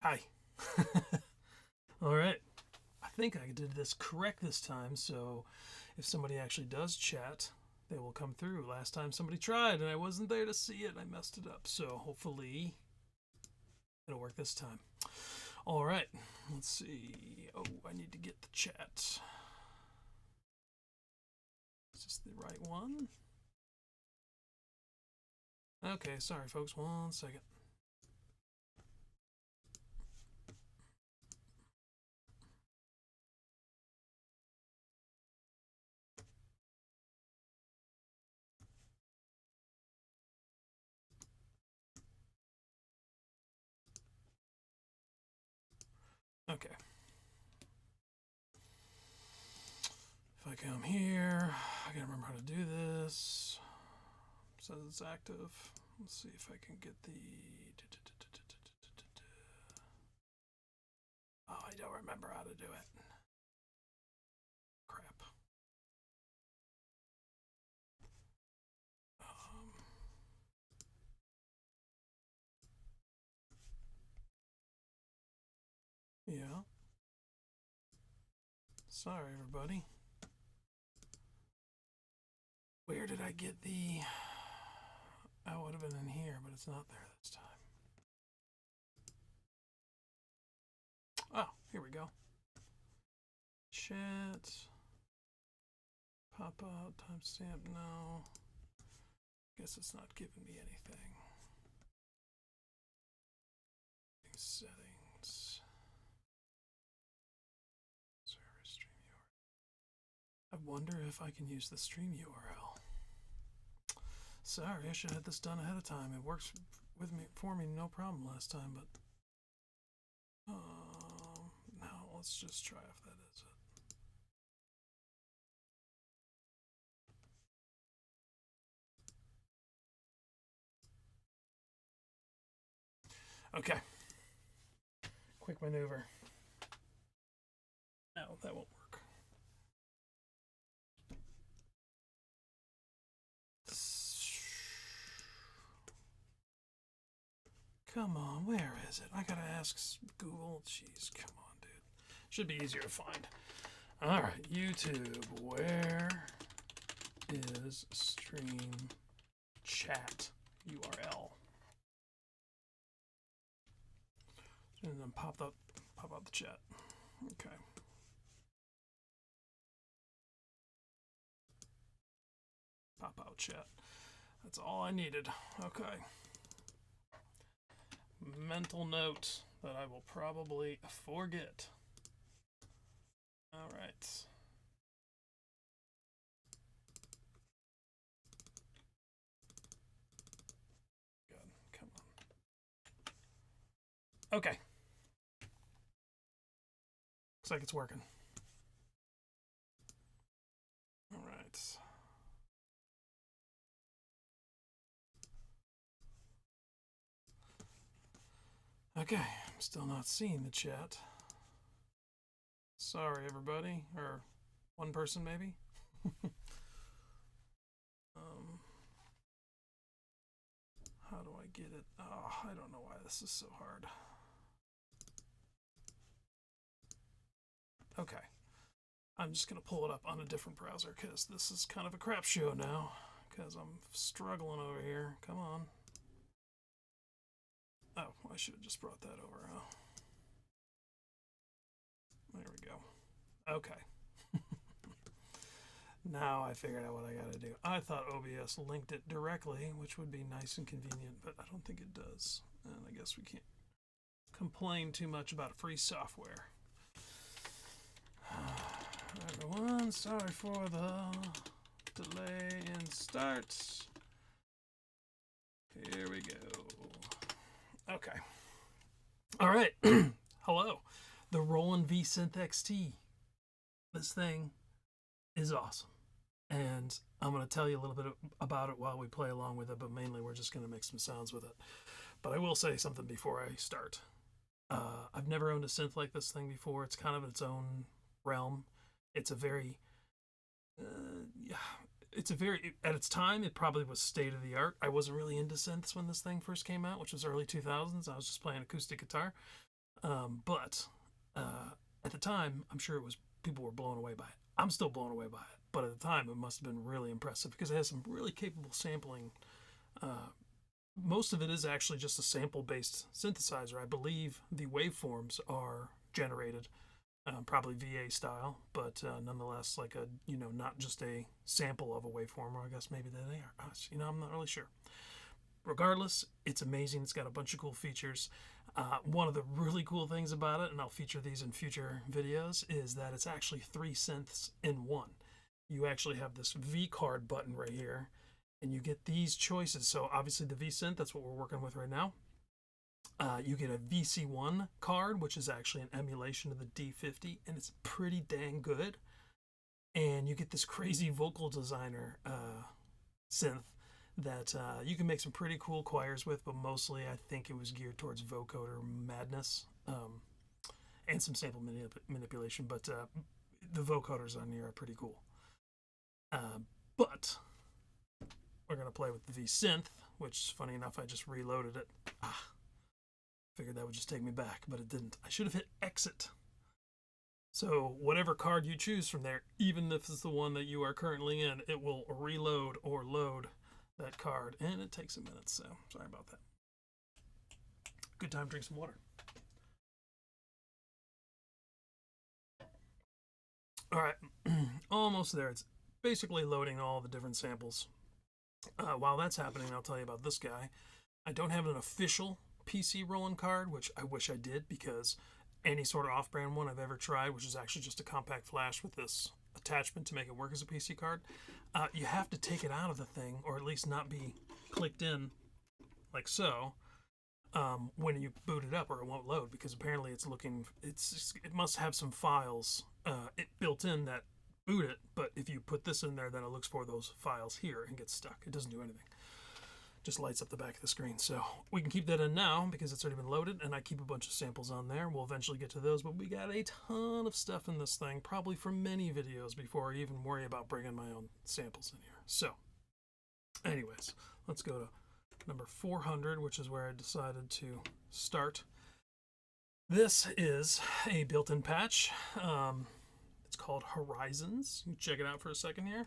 Hi. All right. I think I did this correct this time, so if somebody actually does chat, they will come through. Last time somebody tried and I wasn't there to see it, I messed it up. So hopefully it'll work this time. All right. Let's see. Oh, I need to get the chat. Is this the right one? Okay, sorry folks. 1 second. Okay. If I come here, I gotta remember how to do this. It says it's active. Let's see if I can get the... Oh, I don't remember how to do it. Crap. Yeah. Sorry, everybody. Where did I get the... Oh, it would have been in here, but it's not there this time. Oh, here we go. Chat. Pop out, timestamp, no. Guess it's not giving me anything. Settings. Server stream URL. I wonder if I can use the stream URL. Sorry, I should have had this done ahead of time. It works with me for me no problem last time, but now let's just try if that is it. Okay. Quick maneuver. No, that won't work. Come on, where is it? I gotta ask Google. Jeez, come on, dude. Should be easier to find. All right, YouTube, where is stream chat URL? And then pop out the chat. Okay. Pop out chat. That's all I needed. Okay. Mental note that I will probably forget. All right. Good. Come on. Okay. Looks like it's working. All right. Okay, I'm still not seeing the chat. Sorry, everybody, or one person maybe. How do I get it? Oh, I don't know why this is so hard. Okay, I'm just gonna pull it up on a different browser because this is kind of a crap show now because I'm struggling over here. Come on. Oh, I should have just brought that over, huh? There we go. Okay. Now I figured out what I gotta do. I thought OBS linked it directly, which would be nice and convenient, but I don't think it does. And I guess we can't complain too much about free software. Everyone, sorry for the delay in starts. Here we go. Okay. All right. Hello. The Roland V-Synth XT. This thing is awesome. And I'm going to tell you a little bit about it while we play along with it, but mainly we're just going to make some sounds with it. But I will say something before I start. I've never owned a synth like this thing before. It's kind of its own realm. It's a very, at its time, it probably was state of the art. I wasn't really into synths when this thing first came out, which was early 2000s. I was just playing acoustic guitar. But at the time, I'm sure people were blown away by it. I'm still blown away by it, but at the time, it must have been really impressive because it has some really capable sampling. Most of it is actually just a sample-based synthesizer. I believe the waveforms are generated, probably VA style, but nonetheless, like not just a sample of a waveform, or I guess maybe they are us. I'm not really sure. Regardless, it's amazing. It's got a bunch of cool features. One of the really cool things about it, and I'll feature these in future videos, is that it's actually 3 synths in one. You actually have this V card button right here, and you get these choices. So obviously the V-Synth, that's what we're working with right now. You get a VC1 card, which is actually an emulation of the D50, and it's pretty dang good. And you get this crazy vocal designer synth that you can make some pretty cool choirs with, but mostly I think it was geared towards vocoder madness and some sample manipulation, but the vocoders on here are pretty cool. But we're going to play with the V-Synth, which, funny enough, I just reloaded it. Figured that would just take me back, but it didn't. I should have hit exit. So whatever card you choose from there, even if it's the one that you are currently in, it will reload or load that card, and it takes a minute, so sorry about that. Good time to drink some water. All right, almost there. It's basically loading all the different samples. While that's happening, I'll tell you about this guy. I don't have an official PC Roland card, which I wish I did, because any sort of off-brand one I've ever tried, which is actually just a compact flash with this attachment to make it work as a PC card, you have to take it out of the thing, or at least not be clicked in like so when you boot it up, or it won't load, because apparently it must have some files built in that boot it, but if you put this in there, then it looks for those files here and gets stuck. It doesn't do anything. Just lights up the back of the screen. So we can keep that in now because it's already been loaded, and I keep a bunch of samples on there. We'll eventually get to those, but we got a ton of stuff in this thing, probably for many videos before I even worry about bringing my own samples in here. So anyways, let's go to number 400, which is where I decided to start. This is a built-in patch. It's called Horizons. You can check it out for a second here.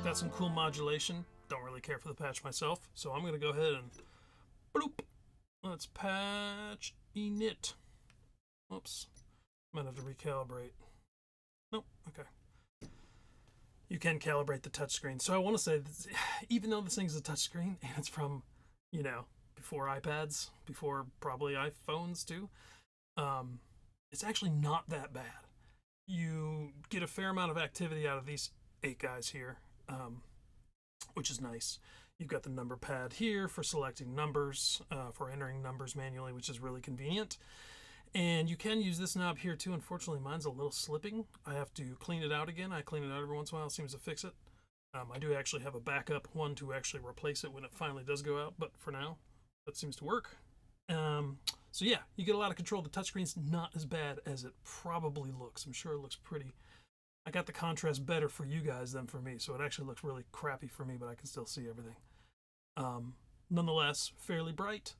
Got some cool modulation. Don't really care for the patch myself, so I'm going to go ahead and bloop. Let's patch init. Oops. Might have to recalibrate. Nope. Okay. You can calibrate the touchscreen. So I want to say that even though this thing's a touchscreen and it's from, before iPads, before probably iPhones too, it's actually not that bad. You get a fair amount of activity out of these 8 guys here, which is nice. You've got the number pad here for selecting numbers, for entering numbers manually, which is really convenient. And you can use this knob here too. Unfortunately, mine's a little slipping. I have to clean it out again. I clean it out every once in a while. It seems to fix it. I do actually have a backup one to actually replace it when it finally does go out, but for now, that seems to work. So yeah, you get a lot of control. The touchscreen's not as bad as it probably looks. I'm sure it looks pretty. I got the contrast better for you guys than for me, so it actually looks really crappy for me, but I can still see everything. Nonetheless, fairly bright.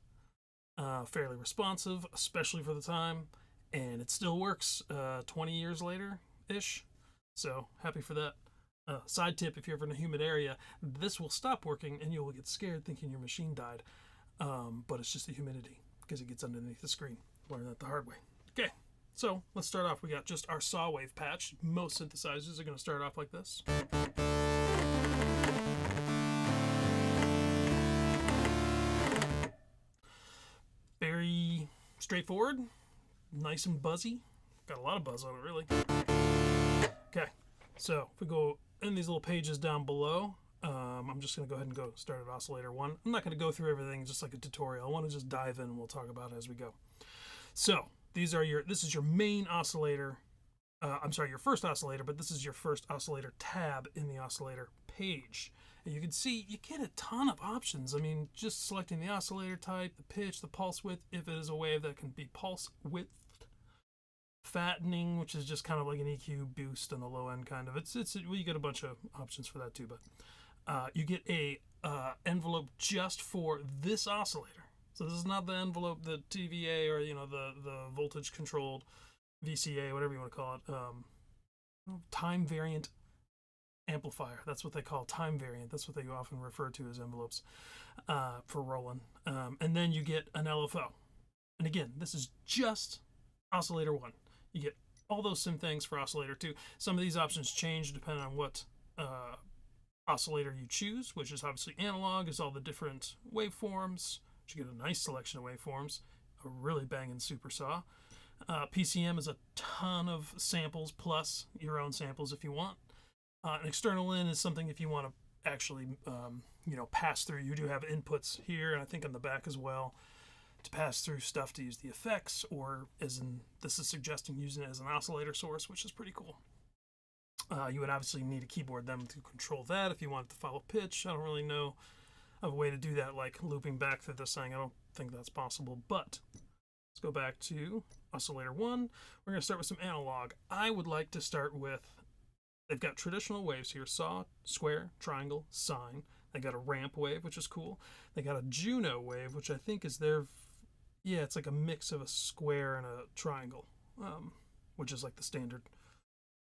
Fairly responsive, especially for the time, and it still works 20 years later-ish, so happy for that. Side tip, if you're ever in a humid area, this will stop working and you'll get scared thinking your machine died, but it's just the humidity because it gets underneath the screen. Learned that the hard way. Okay, so let's start off. We got just our saw wave patch. Most synthesizers are going to start off like this. Very straightforward, nice and buzzy. Got a lot of buzz on it, really. Okay, so if we go in these little pages down below, I'm just going to go ahead and go start at oscillator 1. I'm not going to go through everything just like a tutorial. I want to just dive in and we'll talk about it as we go. So this is your main oscillator. I'm sorry, your first oscillator, but this is your first oscillator tab in the oscillator page. And you can see you get a ton of options. I mean, just selecting the oscillator type, the pitch, the pulse width, if it is a wave that can be pulse width fattening, which is just kind of like an EQ boost on the low end, kind of. Well, you get a bunch of options for that too, but you get a envelope just for this oscillator. So this is not the envelope, the TVA, or the voltage controlled VCA, whatever you want to call it. Time variant amplifier. That's what they call time variant. That's what they often refer to as envelopes for Roland. And then you get an LFO. And again, this is just oscillator 1. You get all those same things for oscillator 2. Some of these options change depending on what oscillator you choose, which is obviously analog, is all the different waveforms. You get a nice selection of waveforms, a really banging super saw. PCM is a ton of samples plus your own samples if you want. An external in is something if you want to actually pass through. You do have inputs here, and I think on the back as well, to pass through stuff to use the effects, or as in this is suggesting using it as an oscillator source, which is pretty cool. You would obviously need a keyboard then to control that if you wanted to follow pitch. I don't really know of a way to do that, like looping back through this thing. I don't think that's possible, but let's go back to oscillator 1. We're going to start with some analog. I would like to start with, they've got traditional waves here: saw, square, triangle, sine. They got a ramp wave, which is cool. They got a Juno wave, which I think is their, it's like a mix of a square and a triangle, which is like the standard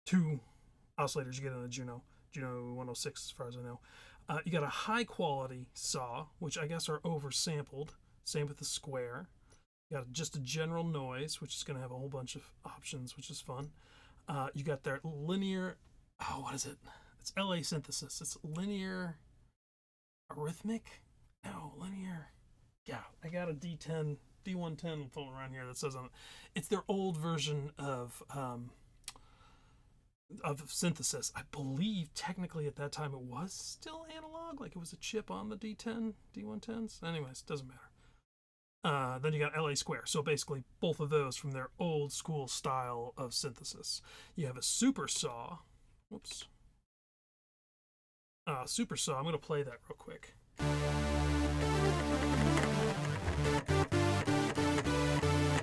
2 oscillators you get in a Juno 106 as far as I know. You got a high quality saw, which I guess are oversampled. Same with the square. You got just a general noise, which is going to have a whole bunch of options, which is fun. You got their linear, what is it? It's LA synthesis. It's linear arithmic? No, linear. Yeah, I got a D110 floating around here that says on it. It's their old version of synthesis. I believe technically at that time it was still analog, like it was a chip on the D110s. Anyways, doesn't matter. Then you got LA Square. So basically both of those from their old school style of synthesis. You have a super saw. Whoops. Super saw. I'm going to play that real quick.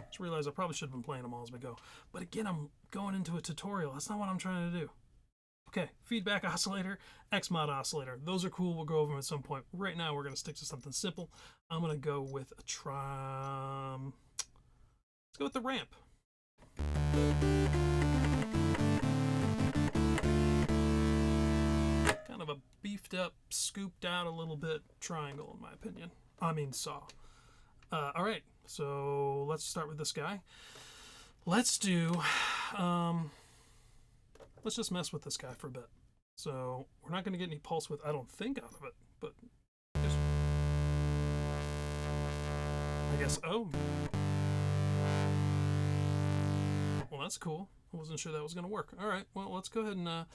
Just realized I probably should have been playing them all as we go. But again, I'm going into a tutorial. That's not what I'm trying to do. Okay, feedback oscillator, X-mod oscillator. Those are cool. We'll go over them at some point. Right now, we're going to stick to something simple. I'm going to go with a let's go with the ramp. Kind of a beefed up, scooped out a little bit triangle, in my opinion. I mean saw. All right, so let's start with this guy. Let's do, let's just mess with this guy for a bit. So we're not going to get any pulse width, I don't think, out of it, but just, I guess, well, that's cool. I wasn't sure that was going to work. All right, well, let's go ahead and,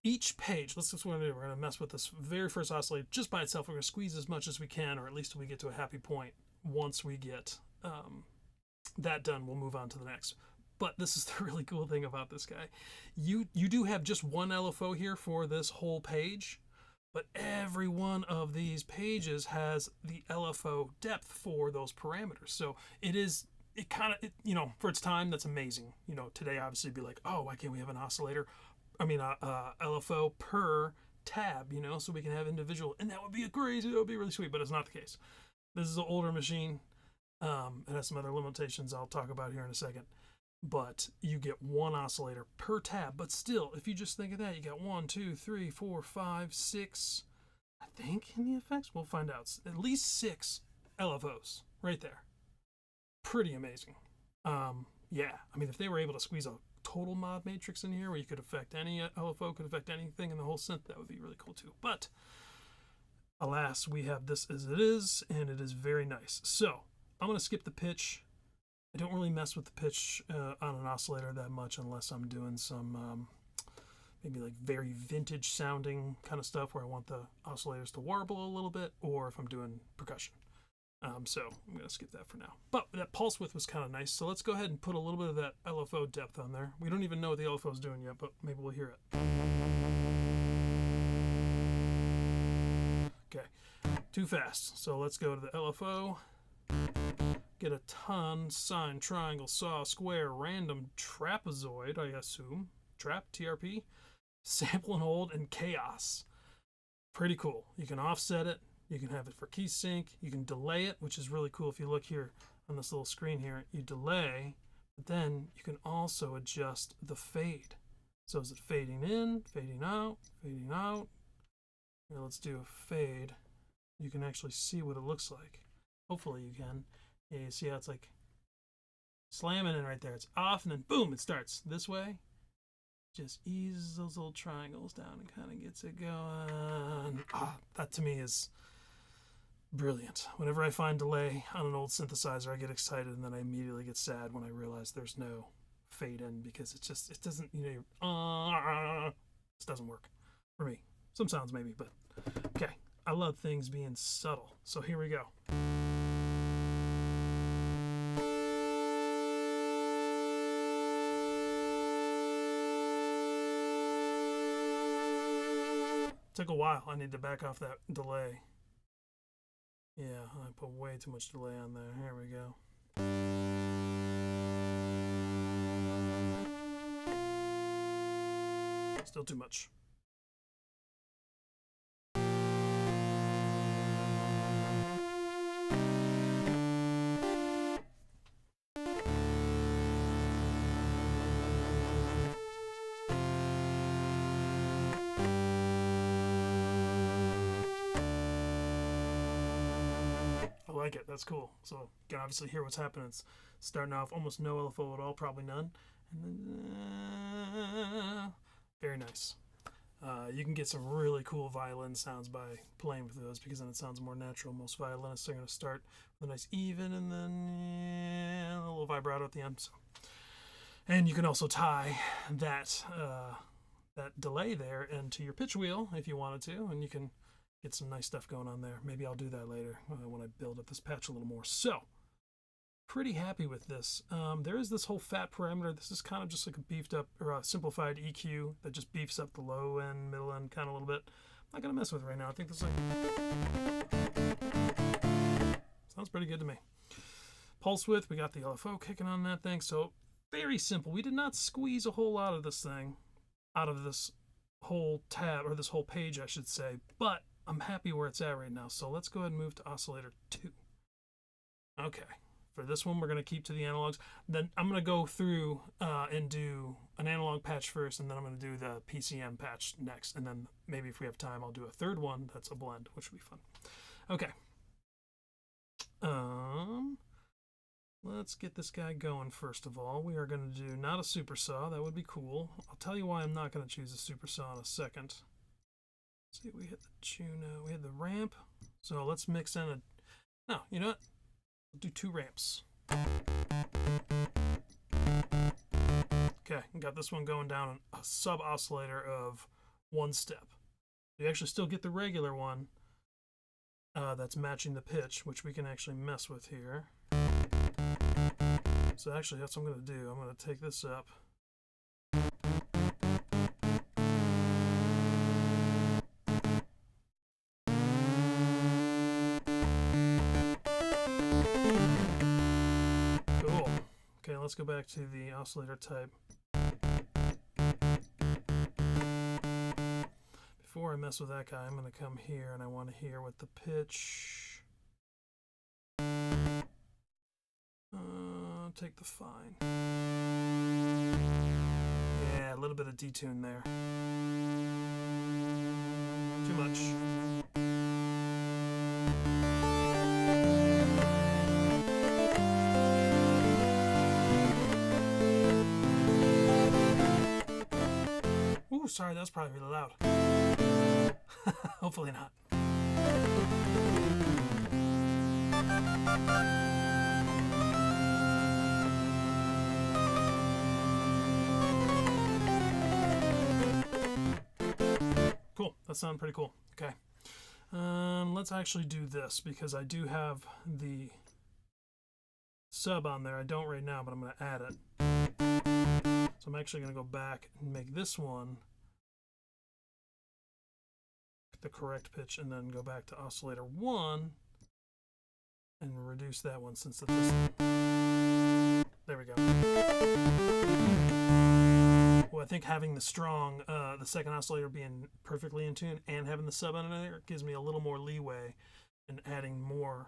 each page, that's what we're going to do. We're going to mess with this very first oscillator just by itself. We're going to squeeze as much as we can, or at least till we get to a happy point. Once we get that done, we'll move on to the next. But this is the really cool thing about this guy. You do have just one LFO here for this whole page, but every one of these pages has the LFO depth for those parameters. So it kind of, for its time, that's amazing. Today obviously be like, oh, why can't we have an oscillator? LFO per tab, so we can have individual, and that would be crazy. That would be really sweet, but it's not the case. This is an older machine. It has some other limitations I'll talk about here in a second. But you get one oscillator per tab. But still, if you just think of that, you got 1, 2, 3, 4, 5, 6. I think in the effects, we'll find out. At least 6 LFOs right there. Pretty amazing. Yeah, if they were able to squeeze a total mod matrix in here where you could affect any LFO, could affect anything in the whole synth, that would be really cool too. But alas, we have this as it is, and it is very nice. So I'm going to skip the pitch. I don't really mess with the pitch on an oscillator that much unless I'm doing some maybe like very vintage sounding kind of stuff where I want the oscillators to warble a little bit, or if I'm doing percussion. So I'm going to skip that for now. But that pulse width was kind of nice, so let's go ahead and put a little bit of that LFO depth on there. We don't even know what the LFO is doing yet, but maybe we'll hear it. Okay, too fast. So let's go to the LFO. get a ton, sine, triangle, saw, square, random, trapezoid, I assume, trap, TRP, sample and hold, and chaos. Pretty cool. You can offset it, you can have it for key sync, you can delay it, which is really cool. If you look here on this little screen here, you delay, but then you can also adjust the fade. So is it fading in, fading out, fading out? Here, let's do a fade. You can actually see what it looks like. Hopefully you can. Yeah, you see how it's like slamming in right there. It's off and then boom, it starts this way. Just eases those little triangles down and kind of gets it going. That to me is brilliant. Whenever I find delay on an old synthesizer, I get excited and then I immediately get sad when I realize there's no fade in, because it doesn't, this doesn't work for me. Some sounds maybe, but okay. I love things being subtle. So here we go. Took a while. I need to back off that delay. Yeah, I put way too much delay on there. Here we go. Still too much. I like it. That's cool. So you can obviously hear what's happening. It's starting off almost no LFO at all, probably none. And then very nice. You can get some really cool violin sounds by playing with those, because then it sounds more natural. Most violinists are going to start with a nice even and then a little vibrato at the end. So, and you can also tie that that delay there into your pitch wheel if you wanted to, and you can get some nice stuff going on there. Maybe I'll do that later when I build up this patch a little more. So, pretty happy with this. There is this whole fat parameter. This is kind of just like a beefed up or a simplified EQ that just beefs up the low end, middle end kind of a little bit. I'm not going to mess with it right now. I think this is like... sounds pretty good to me. Pulse width, we got the LFO kicking on that thing. So, very simple. We did not squeeze a whole lot of this thing out of this whole tab, or this whole page, I should say. But I'm happy where it's at right now. So let's go ahead and move to oscillator 2. Okay. For this one, we're going to keep to the analogs. Then I'm going to go through and do an analog patch first, and then I'm going to do the PCM patch next. And then maybe if we have time, I'll do a third one that's a blend, which will be fun. Okay. Let's get this guy going first of all. We are going to do not a super saw. That would be cool. I'll tell you why I'm not going to choose a super saw in a second. Let's see, we hit the tune, we had the ramp. So let's mix in a... No, you know what? We'll do 2 ramps. Okay, got this one going down a sub oscillator of 1 step. You actually still get the regular one that's matching the pitch, which we can actually mess with here. So actually, that's what I'm going to do. I'm going to take this up. Cool. Okay, let's go back to the oscillator type. Before I mess with that guy, I'm going to come here and I want to hear what the pitch... take the fine. Yeah, a little bit of detune there. Too much. Ooh, sorry, that was probably really loud. Hopefully not. Cool, that sounded pretty cool. Okay. Let's actually do this because I do have the sub on there. I don't right now, but I'm going to add it. So I'm actually going to go back and make this one the correct pitch and then go back to oscillator 1 and reduce that one since it's this one. There we go. Well, I think having the strong, the second oscillator being perfectly in tune and having the sub under there gives me a little more leeway in adding more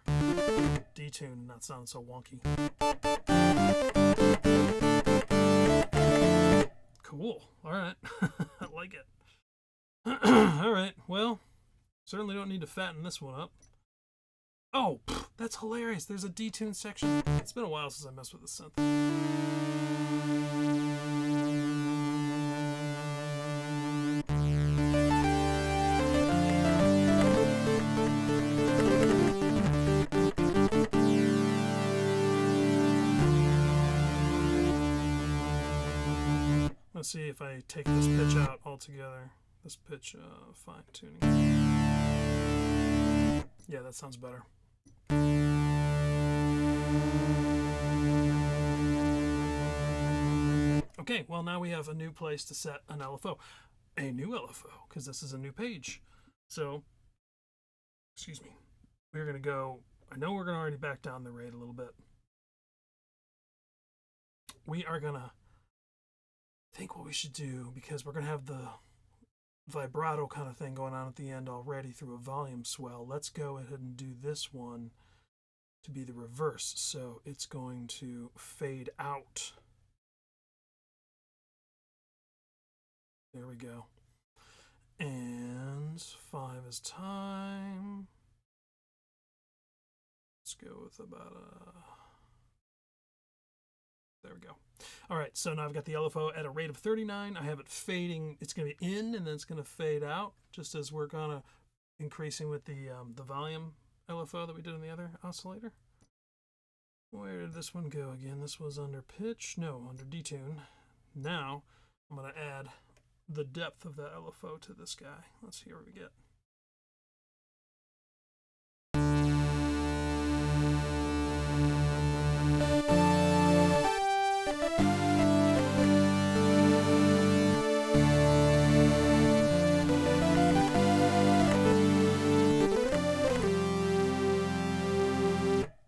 detune and not sound so wonky. Cool. All right. I like it. All right. Well, certainly don't need to fatten this one up. Oh, that's hilarious. There's a detune section. It's been a while since I messed with the synth. Let's see if I take this pitch out altogether. This pitch fine tuning. Yeah, that sounds better. Okay, well now we have a new place to set an LFO. A new LFO, because this is a new page. So, excuse me. We're going to go, I know we're going to already back down the rate a little bit. We are going to think what we should do, because we're going to have the vibrato kind of thing going on at the end already through a volume swell. Let's go ahead and do this one to be the reverse. So it's going to fade out. There we go. And 5 is time. Let's go with about a... There we go. All right, so now I've got the LFO at a rate of 39. I have it fading. It's going to be in, and then it's going to fade out, just as we're going to increasing with the volume LFO that we did on the other oscillator. Where did this one go again? This was under pitch. No, under detune. Now I'm going to add the depth of that LFO to this guy. Let's see what we get.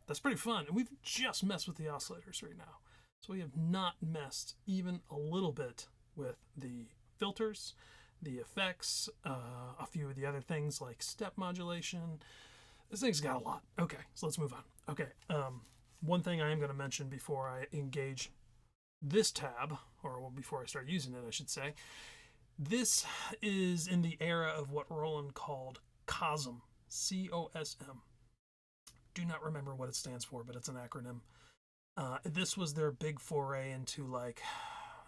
That's pretty fun. And we've just messed with the oscillators right now. So we have not messed even a little bit with the filters, the effects, a few of the other things like step modulation. This thing's got a lot. Okay, so let's move on. Okay, one thing I am going to mention before I engage this tab, or before I start using it, I should say, this is in the era of what Roland called COSM, C-O-S-M. Do not remember what it stands for, but it's an acronym. This was their big foray into like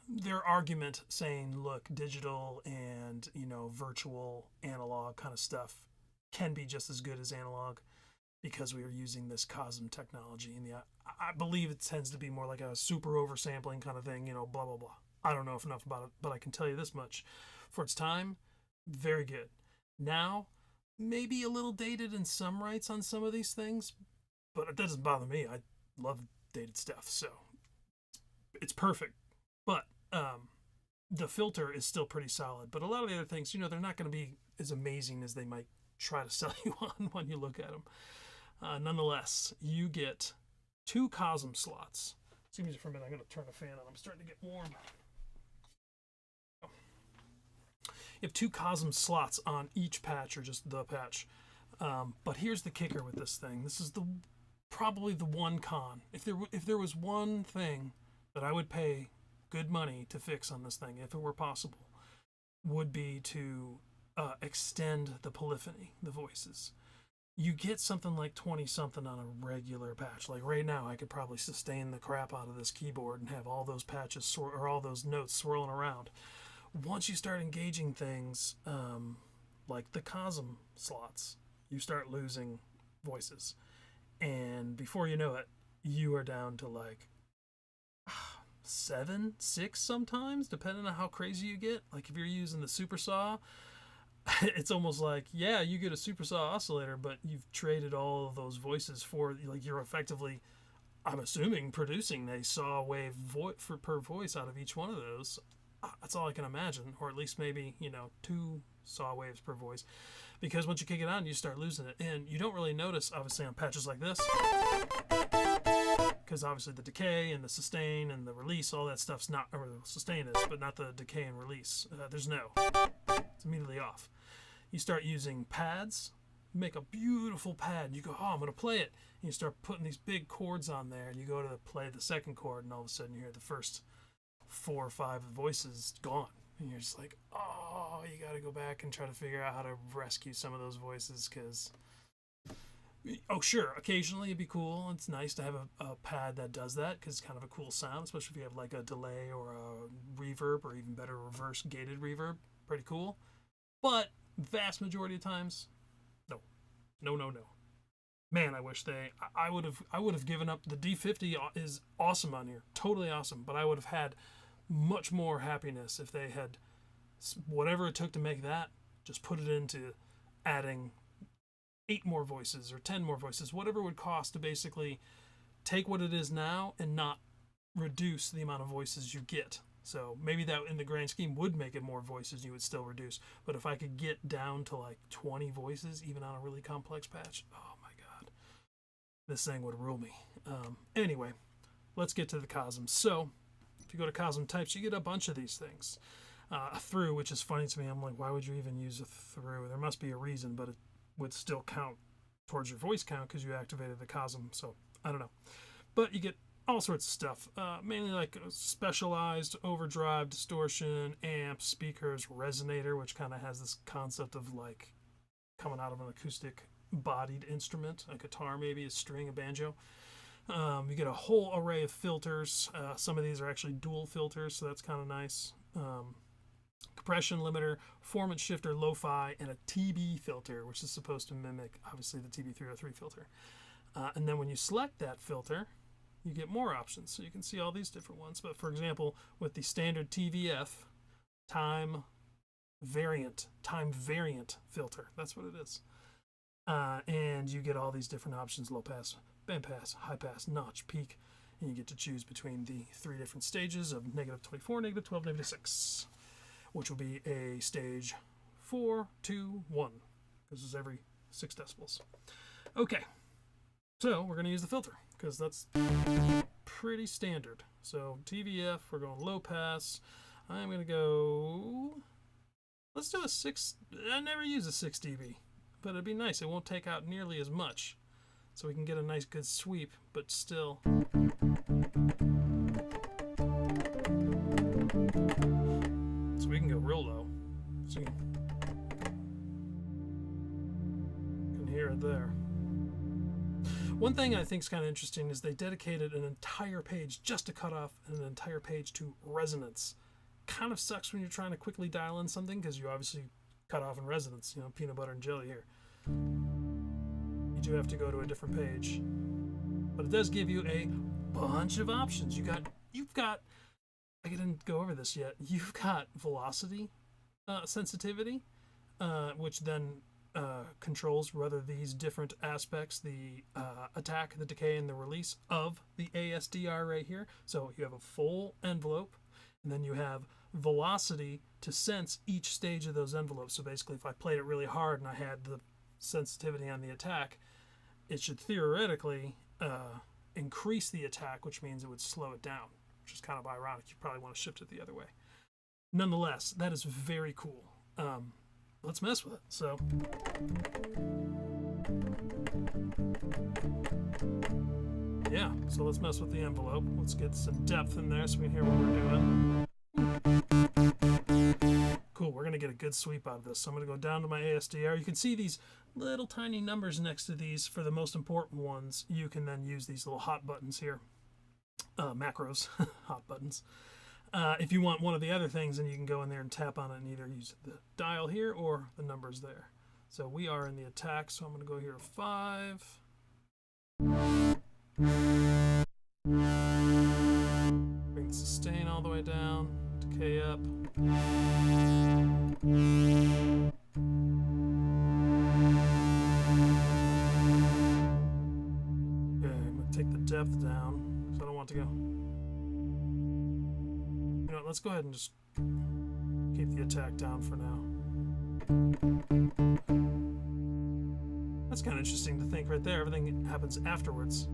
their argument saying, look, digital and, you know, virtual analog kind of stuff can be just as good as analog because we are using this COSM technology. And I believe it tends to be more like a super oversampling kind of thing, you know, blah, blah, blah. I don't know enough about it, but I can tell you this much. For its time, very good. Now, maybe a little dated in some rights on some of these things, but it doesn't bother me. I love dated stuff, so it's perfect. But the filter is still pretty solid. But a lot of the other things, you know, they're not going to be as amazing as they might try to sell you on when you look at them. Nonetheless, you get 2 COSM slots. Excuse me for a minute. I'm going to turn the fan on. I'm starting to get warm. You have 2 COSM slots on each patch, or just the patch. But here's the kicker with this thing. This is probably the one con. If there was one thing that I would pay good money to fix on this thing, if it were possible, would be to extend the polyphony, the voices. You get something like 20-something on a regular patch. Like right now, I could probably sustain the crap out of this keyboard and have all those patches or all those notes swirling around. Once you start engaging things like the COSM slots, you start losing voices. And before you know it, you are down to like 7, 6 sometimes, depending on how crazy you get. Like if you're using the Super Saw, it's almost like, yeah, you get a Super Saw oscillator, but you've traded all of those voices for, like, you're effectively, I'm assuming, producing a saw wave per voice out of each one of those. That's all I can imagine, or at least maybe, you know, 2 saw waves per voice, because once you kick it on, you start losing it, and you don't really notice, obviously, on patches like this, because obviously the decay and the sustain and the release, all that stuff's not, or the sustain is, but not the decay and release. There's no. It's immediately off. You start using pads, make a beautiful pad, and you go, oh, I'm going to play it. And you start putting these big chords on there, and you go to play the second chord, and all of a sudden you hear the first 4 or 5 voices gone. And you're just like, oh, you got to go back and try to figure out how to rescue some of those voices, because... Oh, sure, occasionally it'd be cool. It's nice to have a pad that does that, because it's kind of a cool sound, especially if you have like a delay or a reverb, or even better, reverse gated reverb. Pretty cool. But vast majority of times, no. Man, I wish I would have given up. The D50 is awesome on here, totally awesome, but I would have had much more happiness if they had, whatever it took to make that, just put it into adding 8 more voices or 10 more voices, whatever it would cost to basically take what it is now and not reduce the amount of voices you get. So maybe that in the grand scheme would make it more voices, you would still reduce. But if I could get down to like 20 voices, even on a really complex patch, oh my God, this thing would rule me. Anyway, let's get to the Cosm. So if you go to Cosm types, you get a bunch of these things. A through, which is funny to me. I'm like, why would you even use a through? There must be a reason, but it would still count towards your voice count because you activated the Cosm. So I don't know. But you get all sorts of stuff, mainly like specialized overdrive, distortion, amps, speakers, resonator, which kind of has this concept of like coming out of an acoustic bodied instrument, a guitar maybe, a string, a banjo. You get a whole array of filters. Some of these are actually dual filters, so that's kind of nice. Compression limiter, performance shifter, lo-fi, and a TB filter, which is supposed to mimic, obviously, the TB303 filter. And then when you select that filter, you get more options. So you can see all these different ones. But for example, with the standard TVF, time variant filter, that's what it is. And you get all these different options: low pass, band pass, high pass, notch, peak. And you get to choose between the 3 different stages of -24, -12, -6. Which will be a stage 4, 2, 1, because it's every 6 decibels. Okay, so we're going to use the filter, because that's pretty standard. So TVF, we're going low pass. I'm going to go, let's do a 6, I never use a 6 dB, but it'd be nice. It won't take out nearly as much, so we can get a nice good sweep, but still. So we can go real low, so you can hear it there. One thing I think is kind of interesting is they dedicated an entire page just to cut off and an entire page to resonance. Kind of sucks when you're trying to quickly dial in something, because you obviously cut off in resonance, peanut butter and jelly here. You do have to go to a different page, but it does give you a bunch of options. You've got I didn't go over this yet. You've got velocity sensitivity, which then controls whether these different aspects, the attack, the decay, and the release of the ASDR right here. So you have a full envelope, and then you have velocity to sense each stage of those envelopes. So basically, if I played it really hard and I had the sensitivity on the attack, it should theoretically increase the attack, which means it would slow it down, which is kind of ironic. You probably want to shift it the other way. Nonetheless, that is very cool. Let's mess with it. So, yeah, so let's mess with the envelope. Let's get some depth in there so we can hear what we're doing. Cool, we're going to get a good sweep out of this. So I'm going to go down to my ASDR. You can see these little tiny numbers next to these for the most important ones. You can then use these little hot buttons here. Macros, hot buttons. If you want one of the other things, then you can go in there and tap on it and either use the dial here or the numbers there. So we are in the attack, so I'm going to go here to 5. Bring the sustain all the way down, decay up. Okay, I'm going to take the depth down, because I don't want to go. Let's go ahead and just keep the attack down for now. That's kind of interesting to think right there. Everything happens afterwards.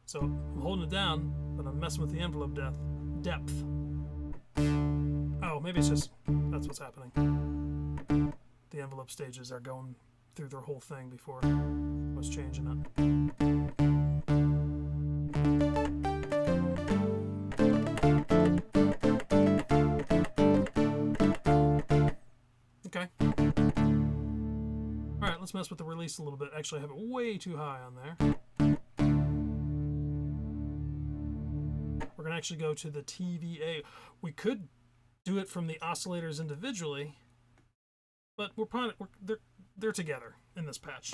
So I'm holding it down, but I'm messing with the envelope depth. Oh, maybe it's just that's what's happening. The envelope stages are going through their whole thing before I was changing it. Okay. All right, let's mess with the release a little bit. Actually, I have it way too high on there. We're going to actually go to the TVA. We could do it from the oscillators individually, but they're together in this patch.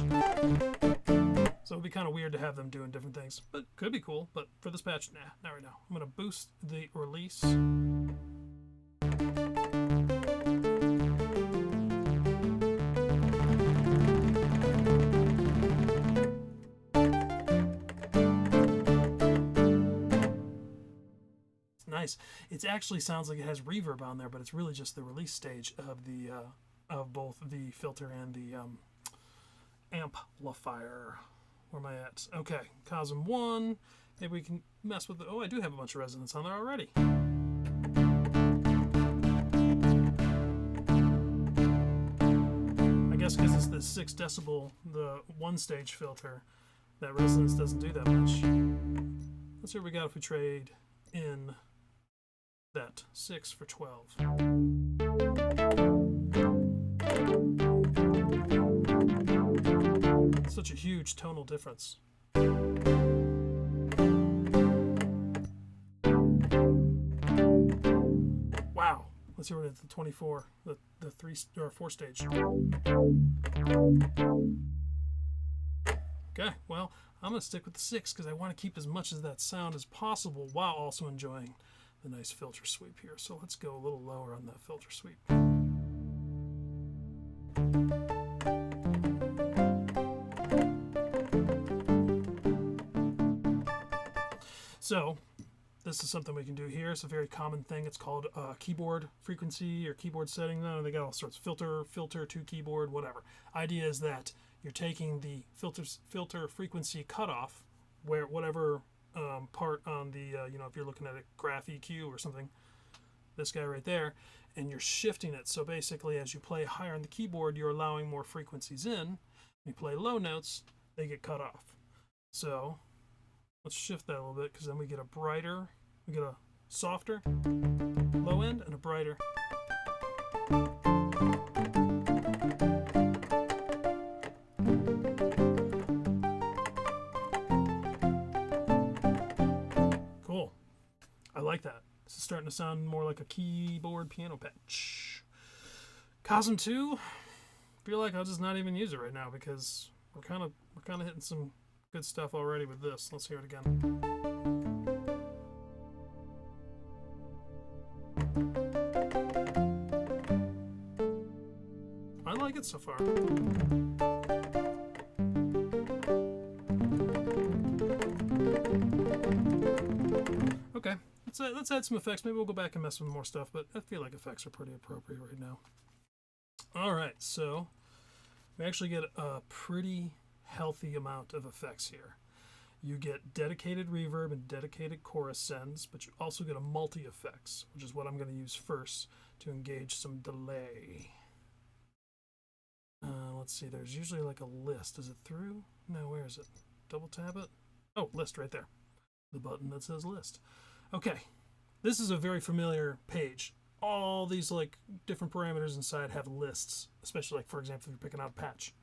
So it'd be kind of weird to have them doing different things, but could be cool. But for this patch, nah, not right now. I'm going to boost the release. Nice. It actually sounds like it has reverb on there, but it's really just the release stage of the of both the filter and the amplifier. Where am I at? Okay, Cosm 1. Maybe we can mess with the... Oh, I do have a bunch of resonance on there already. I guess because it's the 6 decibel, the 1-stage filter, that resonance doesn't do that much. Let's see what we got if we trade in that 6 for 12. Such a huge tonal difference. Wow. Let's see what it's the 24, the 3 or 4 stage. Okay, well, I'm going to stick with the 6 because I want to keep as much of that sound as possible while also enjoying the nice filter sweep here. So let's go a little lower on that filter sweep. So this is something we can do here. It's a very common thing. It's called keyboard frequency or keyboard setting. No, they got all sorts of filter to keyboard, whatever. Idea is that you're taking the filter frequency cutoff, where whatever part on the if you're looking at a graph EQ or something, this guy right there, and you're shifting it. So basically, as you play higher on the keyboard, you're allowing more frequencies in. When you play low notes, they get cut off. So let's shift that a little bit, because then we get a softer low end and a brighter. Cool. I like that. This is starting to sound more like a keyboard piano patch. Cosm 2, feel like I'll just not even use it right now because we're kind of hitting some good stuff already with this. Let's hear it again. I like it so far. Okay, let's add some effects. Maybe we'll go back and mess with more stuff, but I feel like effects are pretty appropriate right now. All right, so we actually get a pretty healthy amount of effects here. You get dedicated reverb and dedicated chorus sends, but you also get a multi-effects, which is what I'm going to use first to engage some delay. Let's see, there's usually like a list. Is it through? No, where is it? Double tap it. Oh, list right there. The button that says list. Okay, this is a very familiar page. All these like different parameters inside have lists, especially like, for example, if you're picking out a patch.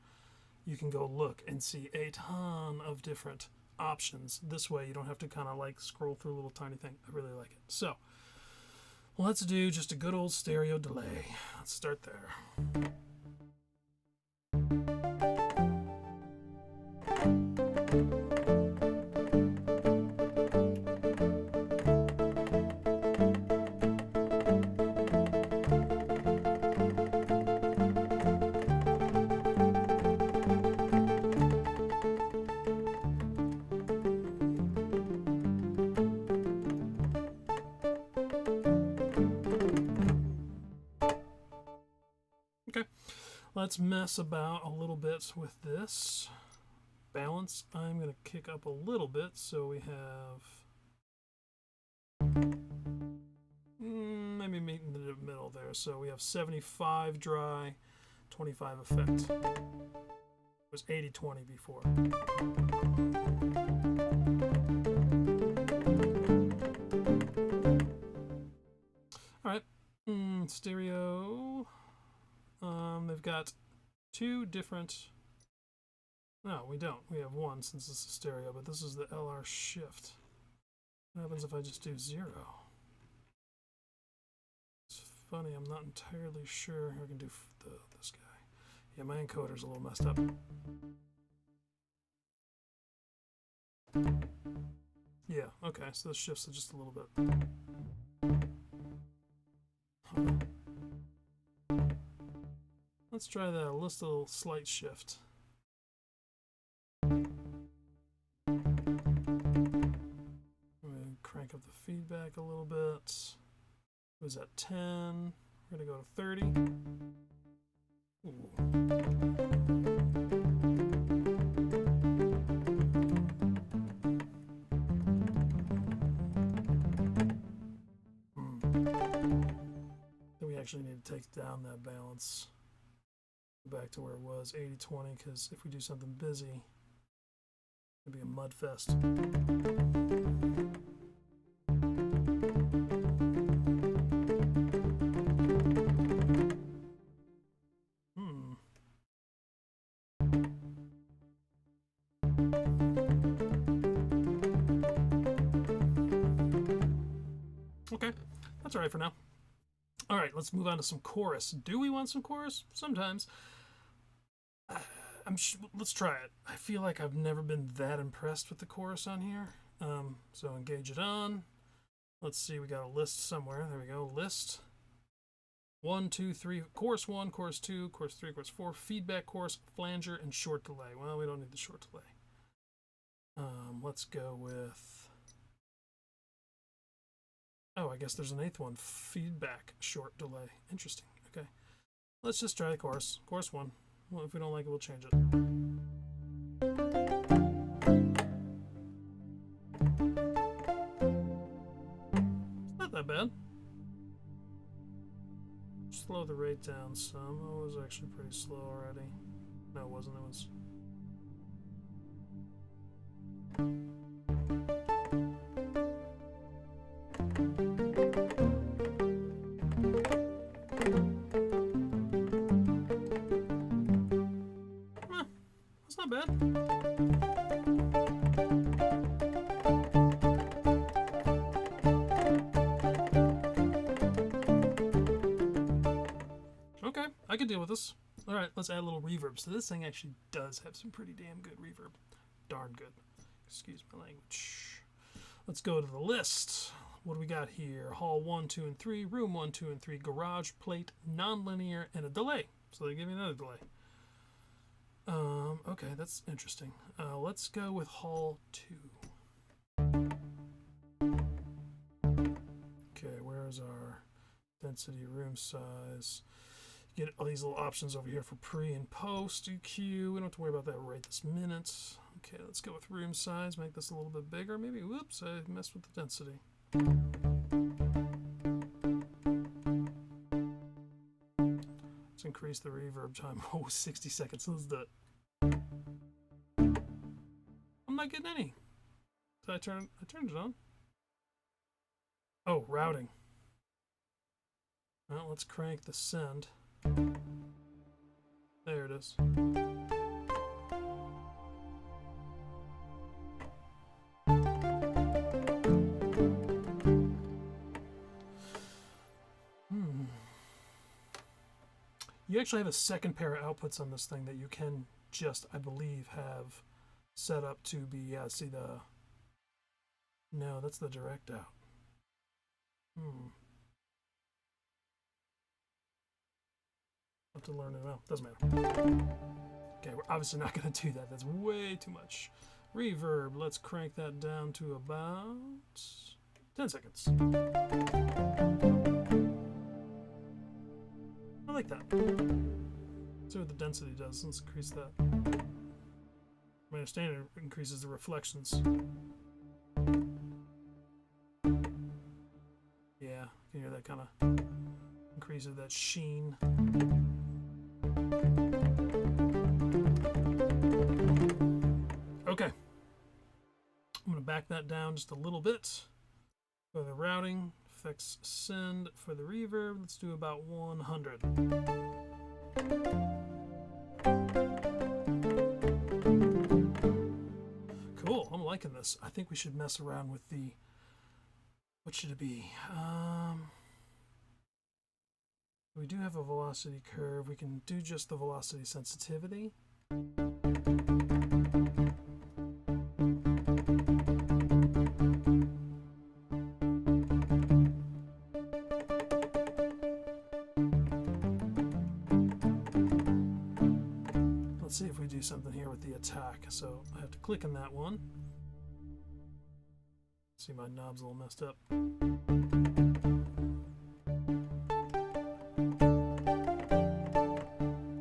You can go look and see a ton of different options. This way you don't have to kind of like scroll through a little tiny thing. I really like it. So let's do just a good old stereo delay. Let's start there. Let's mess about a little bit with this. Balance, I'm going to kick up a little bit, so we have maybe meet in the middle there. So we have 75 dry, 25 effect. It was 80-20 before. All right, stereo. They've got two different. No, we don't. We have one since it's a stereo, but this is the LR shift. What happens if I just do 0? It's funny, I'm not entirely sure I can do this guy. Yeah, my encoder's a little messed up. Yeah, okay, so this shifts it just a little bit. Let's try that, just a little slight shift. Crank up the feedback a little bit. It was at 10. We're going to go to 30. Ooh. Then we actually need to take down that balance. Go back to where it was, 80-20, because if we do something busy, it'll be a mud fest. Okay, that's all right for now. All right, let's move on to some chorus. Do we want some chorus? Sometimes. Let's try it. I feel like I've never been that impressed with the chorus on here. So engage it on. Let's see, we got a list somewhere. There we go, list. 1, 2, 3, chorus 1, chorus 2, chorus 3, chorus 4, feedback, chorus, flanger, and short delay. Well, we don't need the short delay. Let's go with... Oh, I guess there's an 8th one. Feedback, short delay. Interesting. Okay. Let's just try the chorus. Chorus 1. Well, if we don't like it, we'll change it. It's not that bad. Slow the rate down some. Oh, it was actually pretty slow already. No, it wasn't. It was... That's not bad. Okay, I can deal with this. All right, let's add a little reverb. So this thing actually does have some pretty damn good reverb. Darn good. Excuse my language. Let's go to the list. What do we got here? Hall 1, 2, and 3, room 1, 2, and 3, garage, plate, nonlinear, and a delay. So they give me another delay. Okay, that's interesting. Let's go with Hall 2. Okay, where's our density, room size? Get all these little options over here for pre and post EQ. We don't have to worry about that right this minute. Okay, let's go with room size. Make this a little bit bigger. Maybe, whoops, I messed with the density. Let's increase the reverb time. Oh, 60 seconds. Let's do it. I'm not getting any. Did I turned it on? Oh, routing. Well, let's crank the send. There it is. You actually have a second pair of outputs on this thing that you can just, I believe, have set up to be, see the, no, that's the direct out. Have to learn it well. Doesn't matter. Okay, we're obviously not going to do that. That's way too much. Reverb, let's crank that down to about 10 seconds. I like that. see what the density does. Let's increase that. My understanding it increases the reflections. Yeah, you can hear that kind of increases that sheen. Okay. I'm going to back that down just a little bit for the routing. Effects send for the reverb. Let's do about 100. Cool. I'm liking this. I think we should mess around with the... What should it be? We do have a velocity curve. We can do just the velocity sensitivity. Let's see if we do something here with the attack. So I have to click on that one. See, my knob's a little messed up.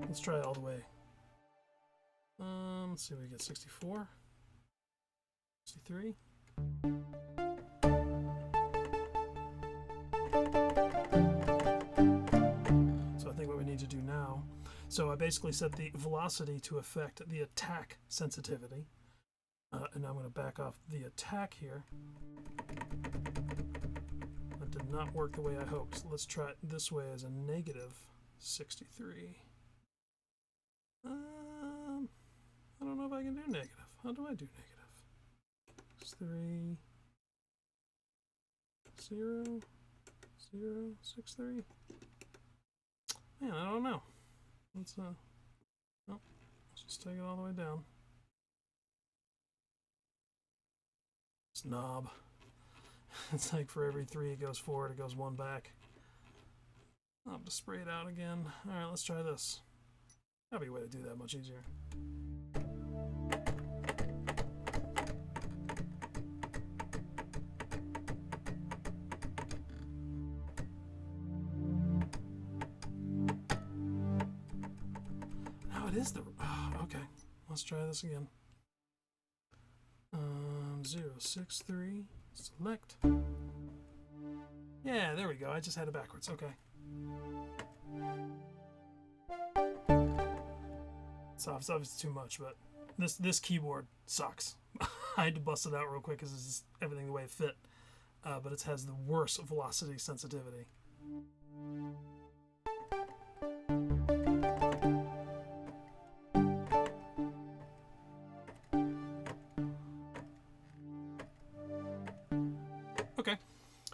Let's try it all the way. Let's see, we get 64, 63. So I think what we need to do now, so I basically set the velocity to affect the attack sensitivity. And I'm going to back off the attack here. That did not work the way I hoped. So let's try it this way as a negative 63. I don't know if I can do negative. How do I do negative? 3, 0, 0, 6, 3. Man, I don't know. Let's let's just take it all the way down. Knob. It's like for every 3 it goes forward, it goes 1 back. I'll have to spray it out again. Alright, let's try this. That'll be a way to do that much easier. No, it is the... Oh, okay, let's try this again. 0, 6, 3, select. Yeah, there we go. I just had it backwards. Okay. It's obviously too much, but this keyboard sucks. I had to bust it out real quick because it's just everything the way it fit. But it has the worst velocity sensitivity. Okay,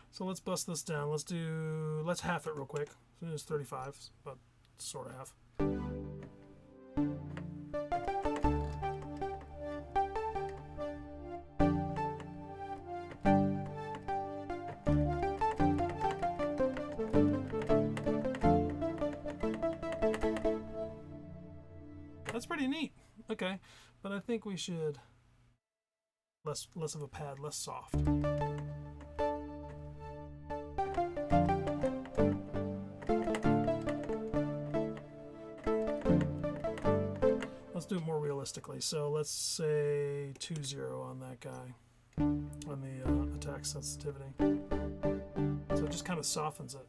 so let's bust this down. Let's half it real quick. So it's 35, but sort of half. That's pretty neat. Okay, but I think we should less of a pad, less soft. Let's do it more realistically. So let's say 2-0 on that guy, on the attack sensitivity. So it just kind of softens it.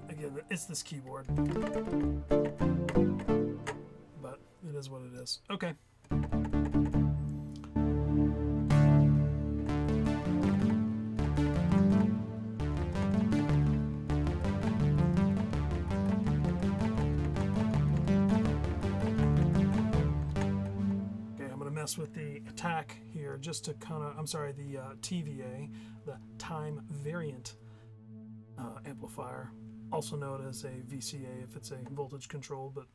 Again, it's this keyboard, but it is what it is. Okay. With the attack here just to kind of, I'm sorry, the TVA, the time variant amplifier, also known as a VCA if it's a voltage control, but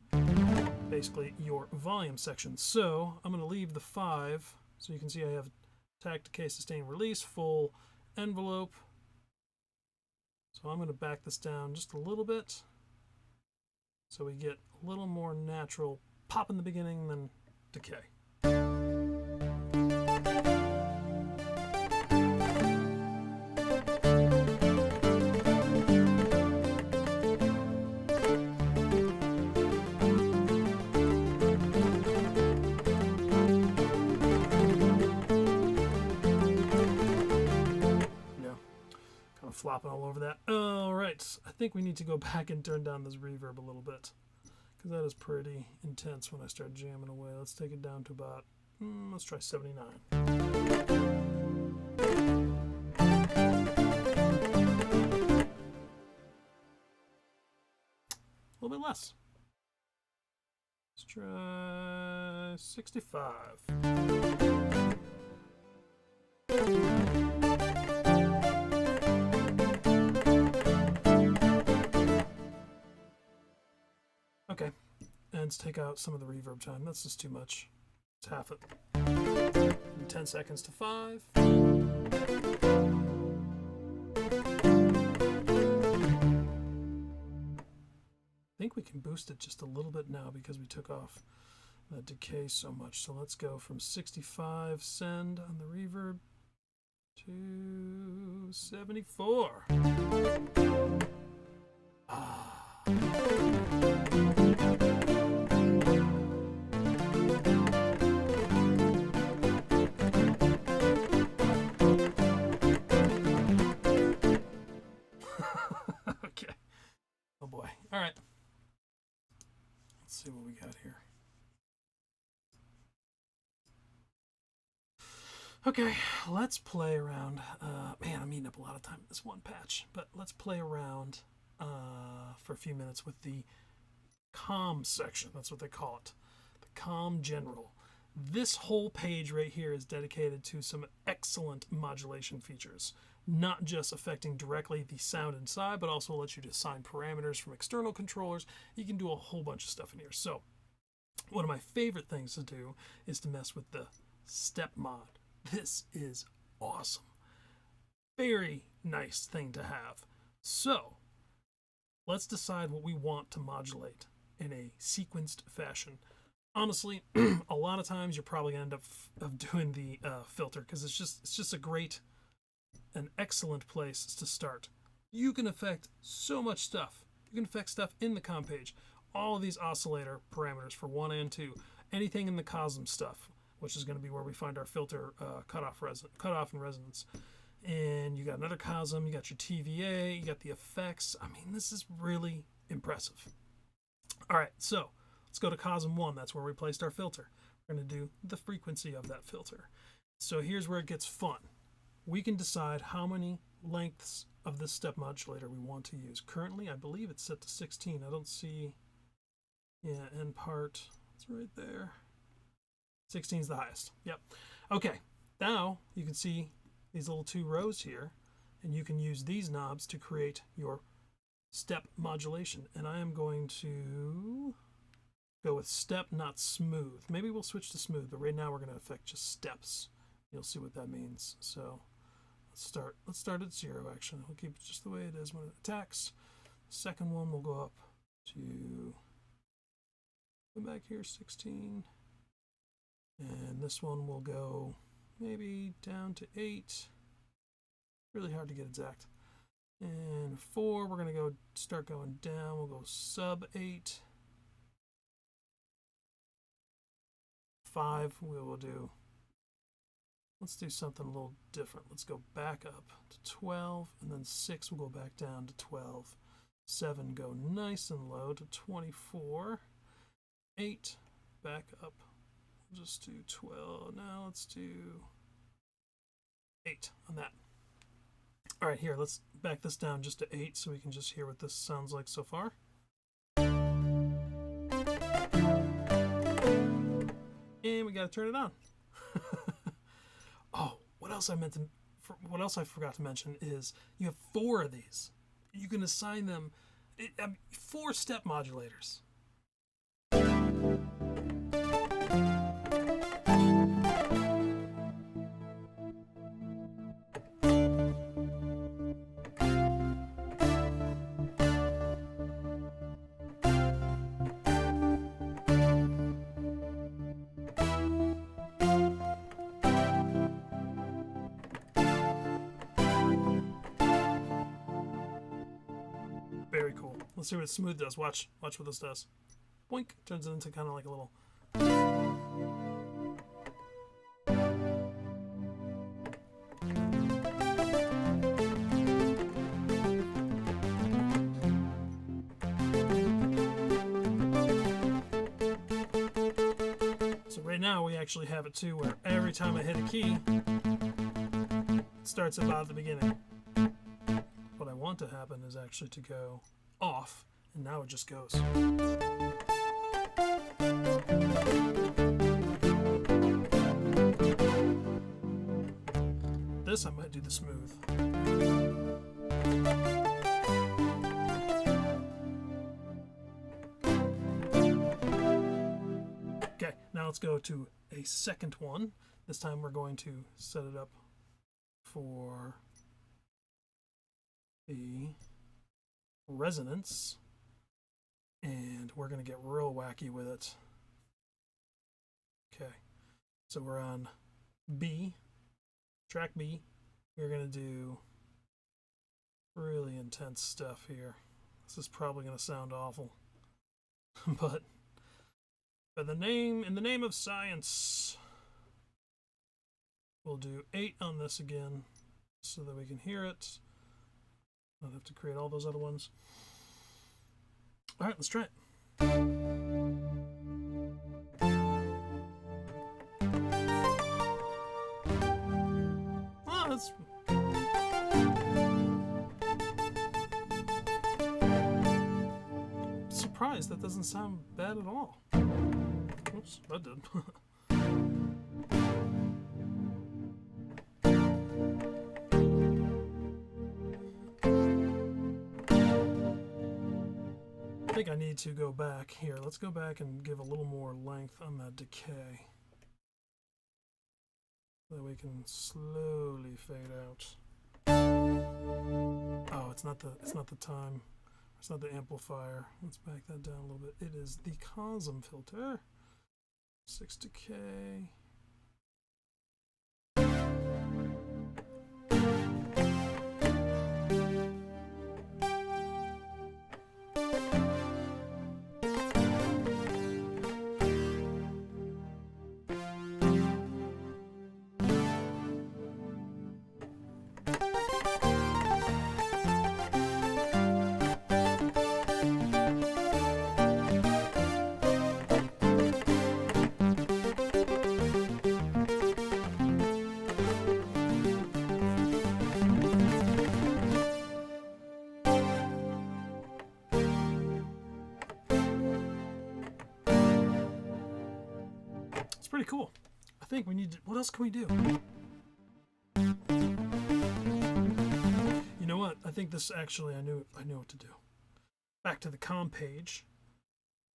basically your volume section. So I'm going to leave the 5, so you can see I have attack, decay, sustain, release, full envelope. So I'm going to back this down just a little bit so we get a little more natural pop in the beginning than decay. that. All right, I think we need to go back and turn down this reverb a little bit, because that is pretty intense when I start jamming away. Let's take it down to about, let's try 79. A little bit less. Let's try 65. Okay, and let's take out some of the reverb time. That's just too much. It's half it. From 10 seconds to 5. I think we can boost it just a little bit now because we took off that decay so much. So let's go from 65 send on the reverb to 74. Okay. Oh boy. All right. Let's see what we got here. Okay, let's play around. Man, I'm eating up a lot of time in this one patch, but let's play around for a few minutes with the COM section. That's what they call it. The COM General. This whole page right here is dedicated to some excellent modulation features, not just affecting directly the sound inside, but also lets you to assign parameters from external controllers. You can do a whole bunch of stuff in here. So one of my favorite things to do is to mess with the step mod. This is awesome. Very nice thing to have. So let's decide what we want to modulate in a sequenced fashion. Honestly, a lot of times you're probably going to end up doing the filter, because it's just an excellent place to start. You can affect so much stuff. You can affect stuff in the COM page. All of these oscillator parameters for 1 and 2. Anything in the COSM stuff, which is going to be where we find our filter cutoff and resonance. And you got another COSM, you got your TVA, you got the effects. I mean, this is really impressive. All right, so let's go to COSM 1. That's where we placed our filter. We're going to do the frequency of that filter. So here's where it gets fun. We can decide how many lengths of this step modulator we want to use. Currently, I believe it's set to 16. I don't see, end part. It's right there. 16 is the highest. Yep. Okay, now you can see these little 2 rows here, and you can use these knobs to create your step modulation. And I am going to go with step, not smooth. Maybe we'll switch to smooth, but right now we're going to affect just steps. You'll see what that means. So let's start at 0 actually. We'll keep it just the way it is when it attacks. The second one will go up to, come back here, 16. And this one will go maybe down to 8. Really hard to get exact. And 4, we're going to start going down. We'll go sub 8. 5, we will do. Let's do something a little different. Let's go back up to 12, and then 6 will go back down to 12. 7, go nice and low to 24. 8, back up. We'll just do 12. Now let's do 8 on that. All right, here, let's back this down just to 8 so we can just hear what this sounds like so far. And we got to turn it on. Oh, what else I forgot to mention is you have 4 of these. You can assign them 4 step modulators. Very cool. Let's see what smooth does. Watch what this does. Boink. Turns it into kind of like a little. actually have it too where every time I hit a key, it starts about at the beginning. What I want to happen is actually to go off, and now it just goes. This I might do the smooth. Okay, now let's go to a second one. This time we're going to set it up for the resonance, and we're going to get real wacky with it. Okay, so we're on B, track B. We're going to do really intense stuff here. This is probably going to sound awful, but in the name of science, we'll do 8 on this again so that we can hear it. I'll have to create all those other ones. All right, let's try it. Oh, that's... surprised that doesn't sound bad at all. Oops, that did. I think I need to go back here. Let's go back and give a little more length on that decay, so that we can slowly fade out. Oh, it's not the time. It's not the amplifier. Let's back that down a little bit. It is the Cosm filter. 6 decay. Pretty cool. I think we need to, what else can we do? You know what? I think this actually, I knew what to do. Back to the COM page.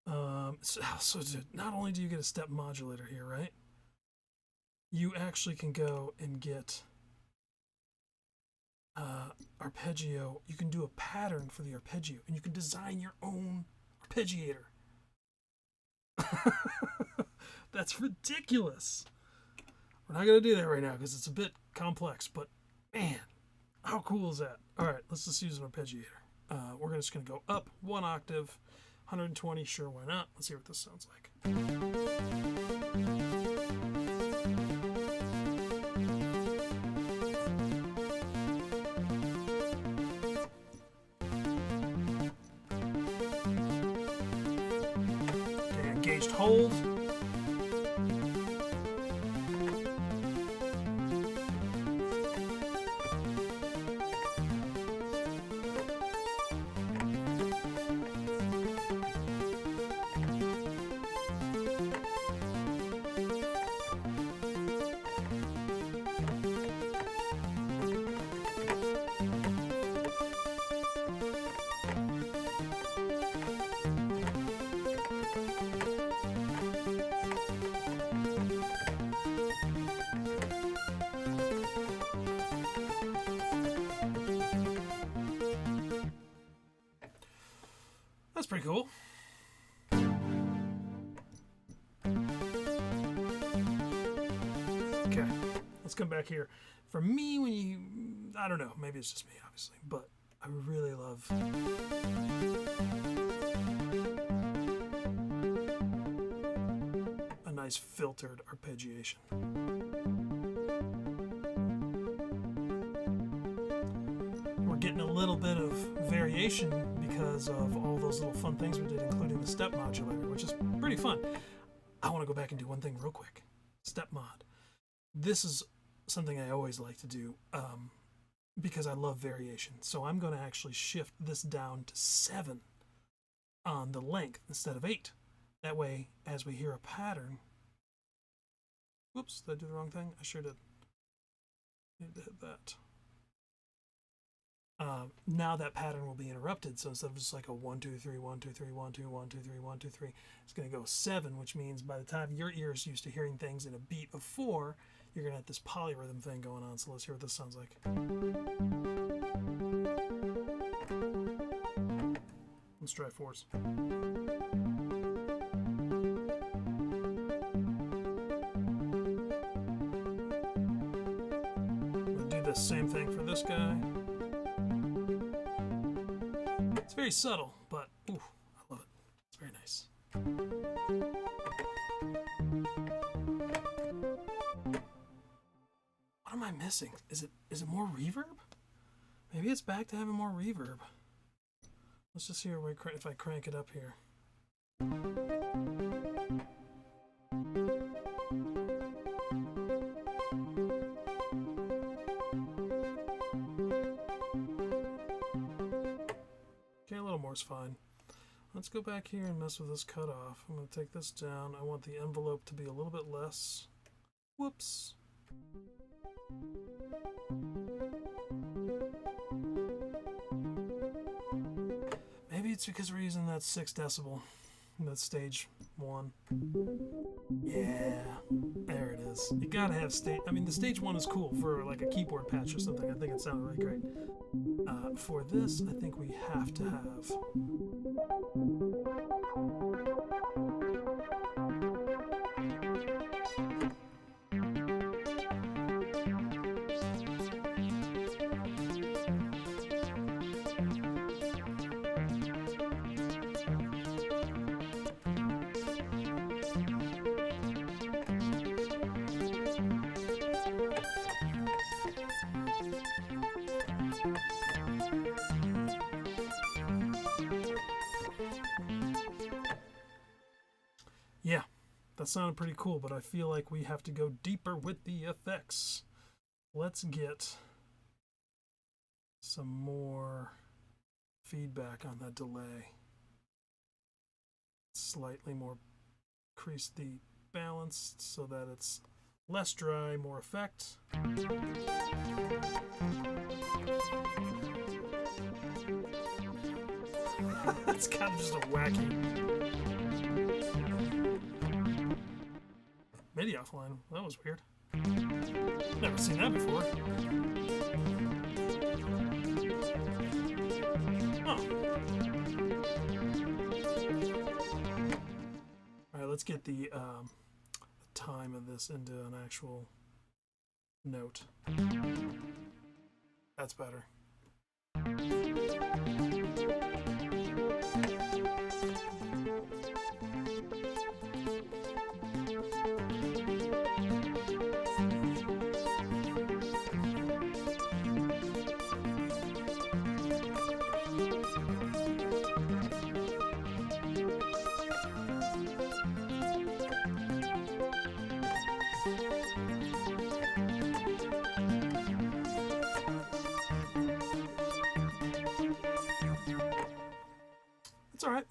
So not only do you get a step modulator here, right? You actually can go and get arpeggio. You can do a pattern for the arpeggio, and you can design your own arpeggiator. That's ridiculous. We're not going to do that right now because it's a bit complex, but man, how cool is that? All right, let's just use an arpeggiator. We're just going to go up 1 octave, 120, sure, why not? Let's see what this sounds like. Okay, engaged hold. That's pretty cool. Okay, let's come back here. For me, when you, I don't know, maybe it's just me, obviously, but I really love a nice filtered arpeggiation. We're getting a little bit of variation because of all those little fun things we did, including the step modulator, which is pretty fun. I want to go back and do one thing real quick. step mod. This is something I always like to do because I love variation. So I'm going to actually shift this down to 7 on the length instead of 8. That way, as we hear a pattern, whoops, did I do the wrong thing? I sure did. Need to hit that. Now that pattern will be interrupted. So instead of just like a 1, 2, 3, 1, 2, 3, 1, 2, 1, 2, 3, 1, 2, 3, it's going to go 7, which means by the time your ear is used to hearing things in a beat of 4, you're going to have this polyrhythm thing going on. So let's hear what this sounds like. Let's try 4s. We'll do the same thing for this guy. It's very subtle, but ooh, I love it. It's very nice. What am I missing? Is it more reverb? Maybe it's back to having more reverb. Let's just hear if I crank it up here. Okay, a little more is fine. Let's go back here and mess with this cutoff. I'm going to take this down. I want the envelope to be a little bit less. Whoops. Maybe it's because we're using that 6 decibel. That's stage 1. Yeah, there it is. You gotta have stage. I mean, the stage 1 is cool for like a keyboard patch or something. I think it sounded really great. For this, I think we have to have. Yeah, that sounded pretty cool, but I feel like we have to go deeper with the effects. Let's get some more feedback on that delay. Slightly more, increase the balance so that it's less dry, more effect. It's kind of just a wacky MIDI offline. That was weird. Never seen that before. Oh. Alright, let's get the time of this into an actual note. That's better. It's all right.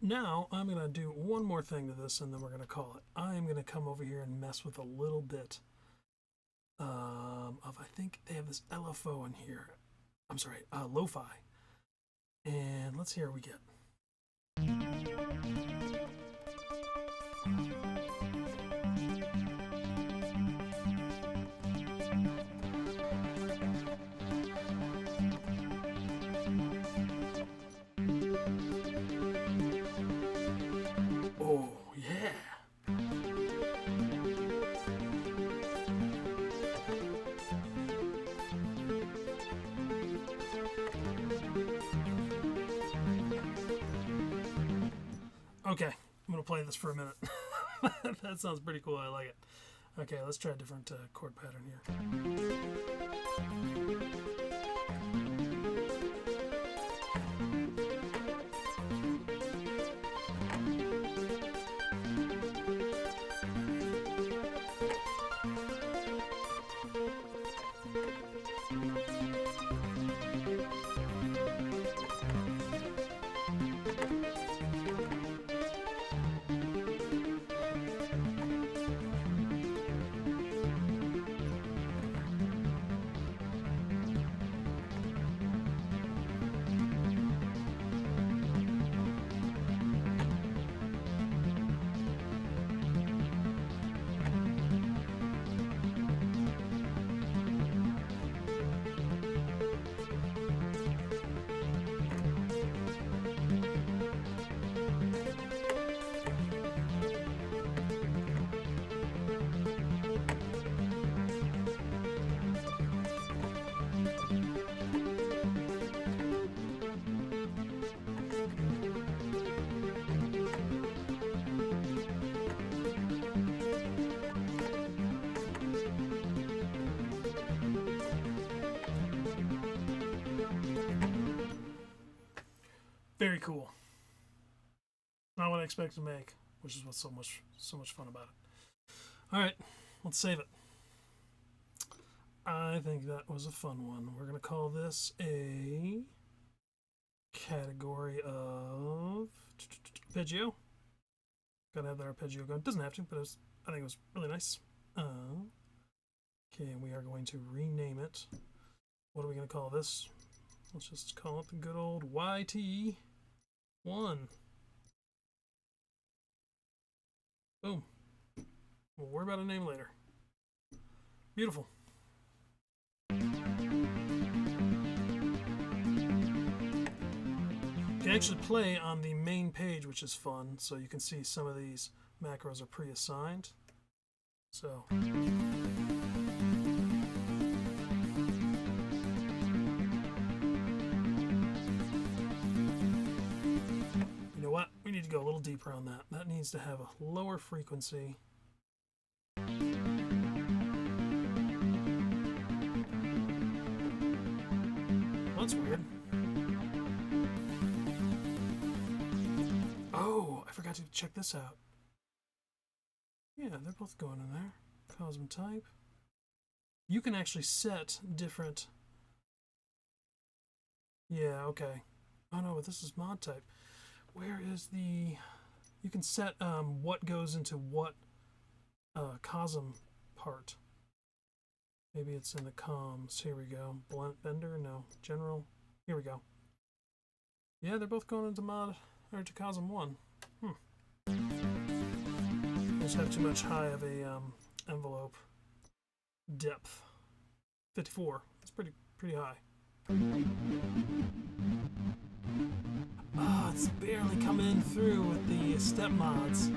Now I'm going to do one more thing to this and then we're going to call it. I am going to come over here and mess with a little bit of, I think they have this LFO in here. I'm sorry, lo-fi. And let's hear what we get. Oh, yeah. Okay, I'm gonna play this for a minute. That sounds pretty cool. I like it. Okay, let's try a different chord pattern here. Very cool. Not what I expected to make, which is what's so much fun about it. All right, let's save it. I think that was a fun one. We're going to call this a category of arpeggio. Gotta have that arpeggio going. Doesn't have to, but I think it was really nice. Okay, and we are going to rename it. What are we going to call this? Let's just call it the good old YT1. Boom. We'll worry about a name later. Beautiful. You can actually play on the main page, which is fun. So you can see some of these macros are pre-assigned. So you know what? We need to go a little deeper on that. That needs to have a lower frequency. That's weird. Oh, I forgot to check this out. Yeah, they're both going in there. Cosm type. You can actually set different... Yeah, okay. Oh no, but this is mod type. Where is the... You can set what goes into what Cosm part. Maybe it's in the comms. Here we go. Bender? No. General? Here we go. Yeah, they're both going into mod, or to Cosm 1. I just have too much high of a envelope depth. 54. That's pretty high. Ah, it's barely coming through with the step mods.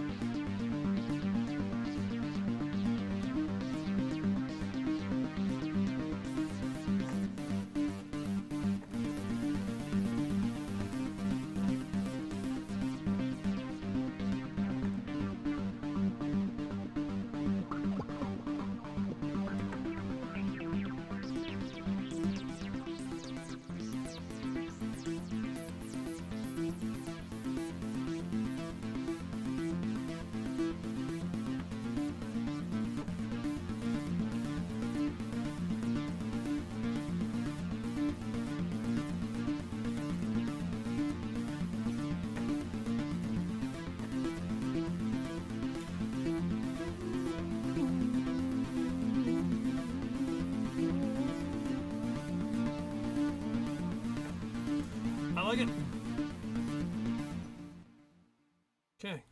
Okay,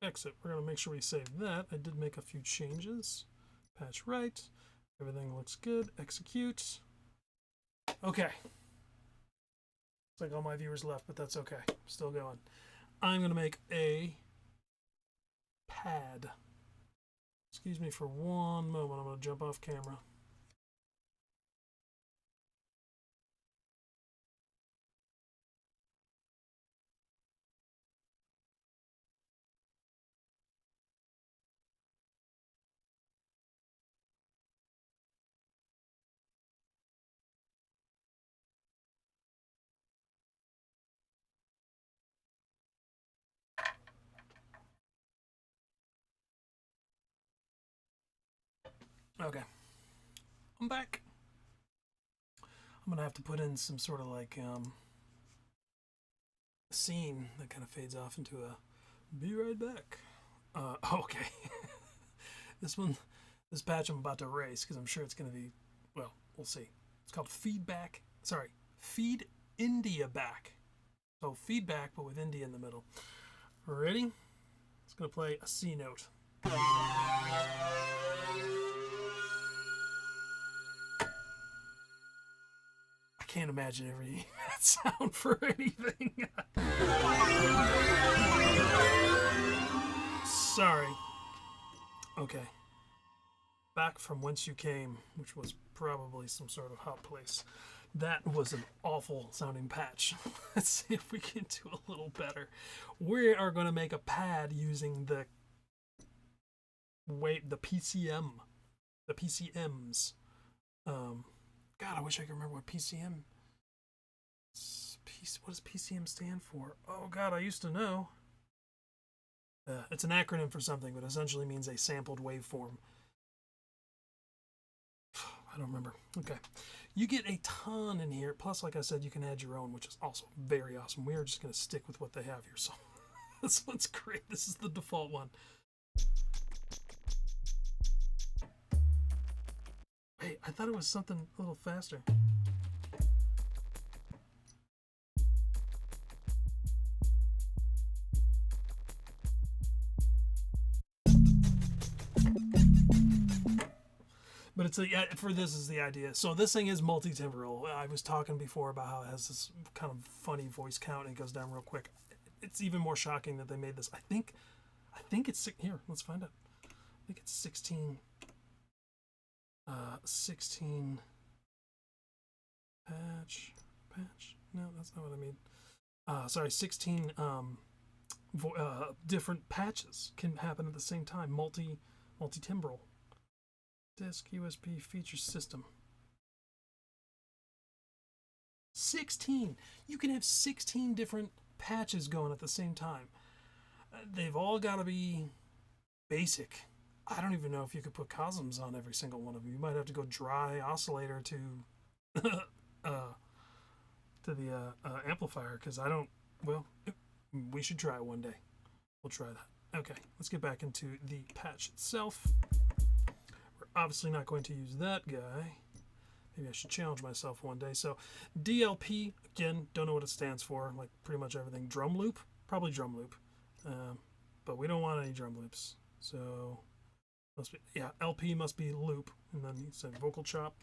exit. We're going to make sure we save that. I did make a few changes. Patch right. Everything looks good. Execute. Okay. It's like all my viewers left, but that's okay. Still going. I'm going to make a pad. Excuse me for one moment. I'm going to jump off camera. Okay, I'm back. I'm gonna have to put in some sort of like scene that kind of fades off into a be right back. Okay. This patch I'm about to erase because I'm sure it's gonna be, well, we'll see. It's called feedback. Sorry, feed India back. So feedback, but with India in the middle. Ready? It's gonna play a C note. I can't imagine ever using that sound for anything. Sorry. Okay. Back from whence you came, which was probably some sort of hot place. That was an awful sounding patch. Let's see if we can do a little better. We are going to make a pad using the PCM, the PCMs. God, I wish I could remember what PCM. What does PCM stand for? Oh God, I used to know. It's an acronym for something, but essentially means a sampled waveform. I don't remember. Okay. You get a ton in here. Plus, like I said, you can add your own, which is also very awesome. We are just going to stick with what they have here. So this one's great. This is the default one. Hey, I thought it was something a little faster. But it's for this is the idea. So this thing is multi-timbral. I was talking before about how it has this kind of funny voice count and it goes down real quick. It's even more shocking that they made this. I think it's here. Let's find out. I think it's 16. 16 patch. No, that's not what I mean. Sorry, 16 different patches can happen at the same time. Multi-timbral. Disk USB feature system. 16. You can have 16 different patches going at the same time. They've all got to be basic. I don't even know if you could put cosms on every single one of them. You might have to go dry oscillator to the amplifier, because I don't. Well, we should try it one day. We'll try that. Okay, let's get back into the patch itself. We're obviously not going to use that guy. Maybe I should challenge myself one day. So DLP, again, don't know what it stands for, like pretty much everything. Drum loop? Probably drum loop. But we don't want any drum loops. So, must be, yeah, LP must be loop. And then he said vocal chop.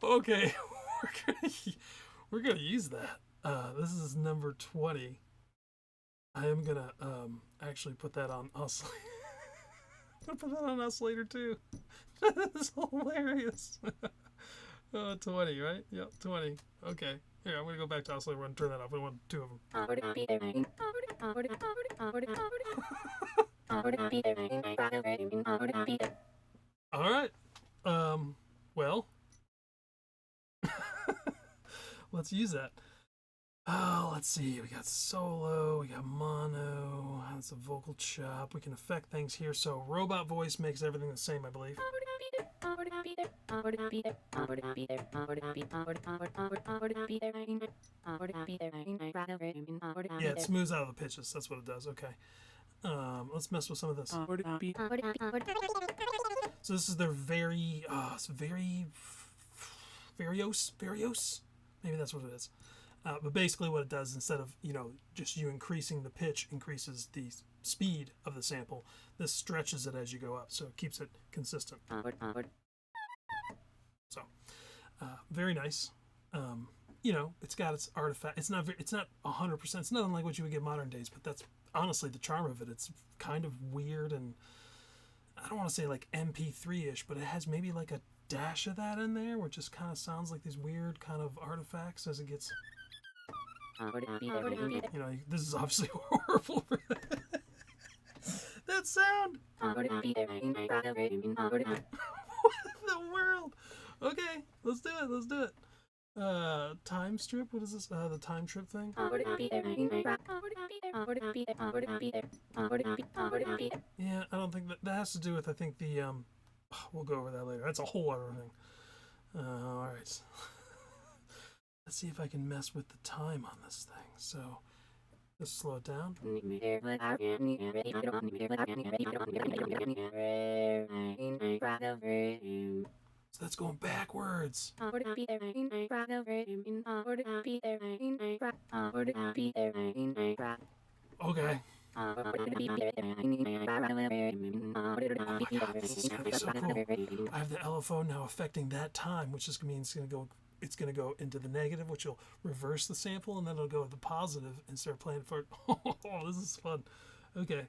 Okay, we're gonna use that. This is number 20. I am gonna actually put that on oscillator. I'm gonna put that on oscillator too. That's hilarious. 20, right? Yep, 20. Okay. Here, I'm gonna go back to oscillator and turn that off. We want two of them. All right. Well, let's use that. Oh, let's see. We got solo, we got mono, that's a vocal chop. We can affect things here. So robot voice makes everything the same, I believe. Yeah, it smooths out of the pitches. That's what it does. Okay. Let's mess with some of this. So this is their varios. Maybe that's what it is. But basically what it does, instead of, just you increasing the pitch, increases the speed of the sample. This stretches it as you go up, so it keeps it consistent. So, very nice. It's got its artifact. It's not 100%. It's nothing like what you would get modern days, but that's honestly the charm of it. It's kind of weird, and I don't want to say like MP3-ish, but it has maybe like a dash of that in there, where it just kind of sounds like these weird kind of artifacts as it gets. This is obviously horrible for that sound. What in the world? Okay, let's do it. Time strip? What is this? The time trip thing? Yeah, I don't think that has to do with, I think the, we'll go over that later. That's a whole other thing. Alright. Let's see if I can mess with the time on this thing. So, just slow it down. So that's going backwards. Okay. Oh my God, this is gonna be so cool. I have the LFO now affecting that time, which just means it's gonna go into the negative, which will reverse the sample, and then it'll go to the positive and start playing for it. Oh, this is fun. Okay.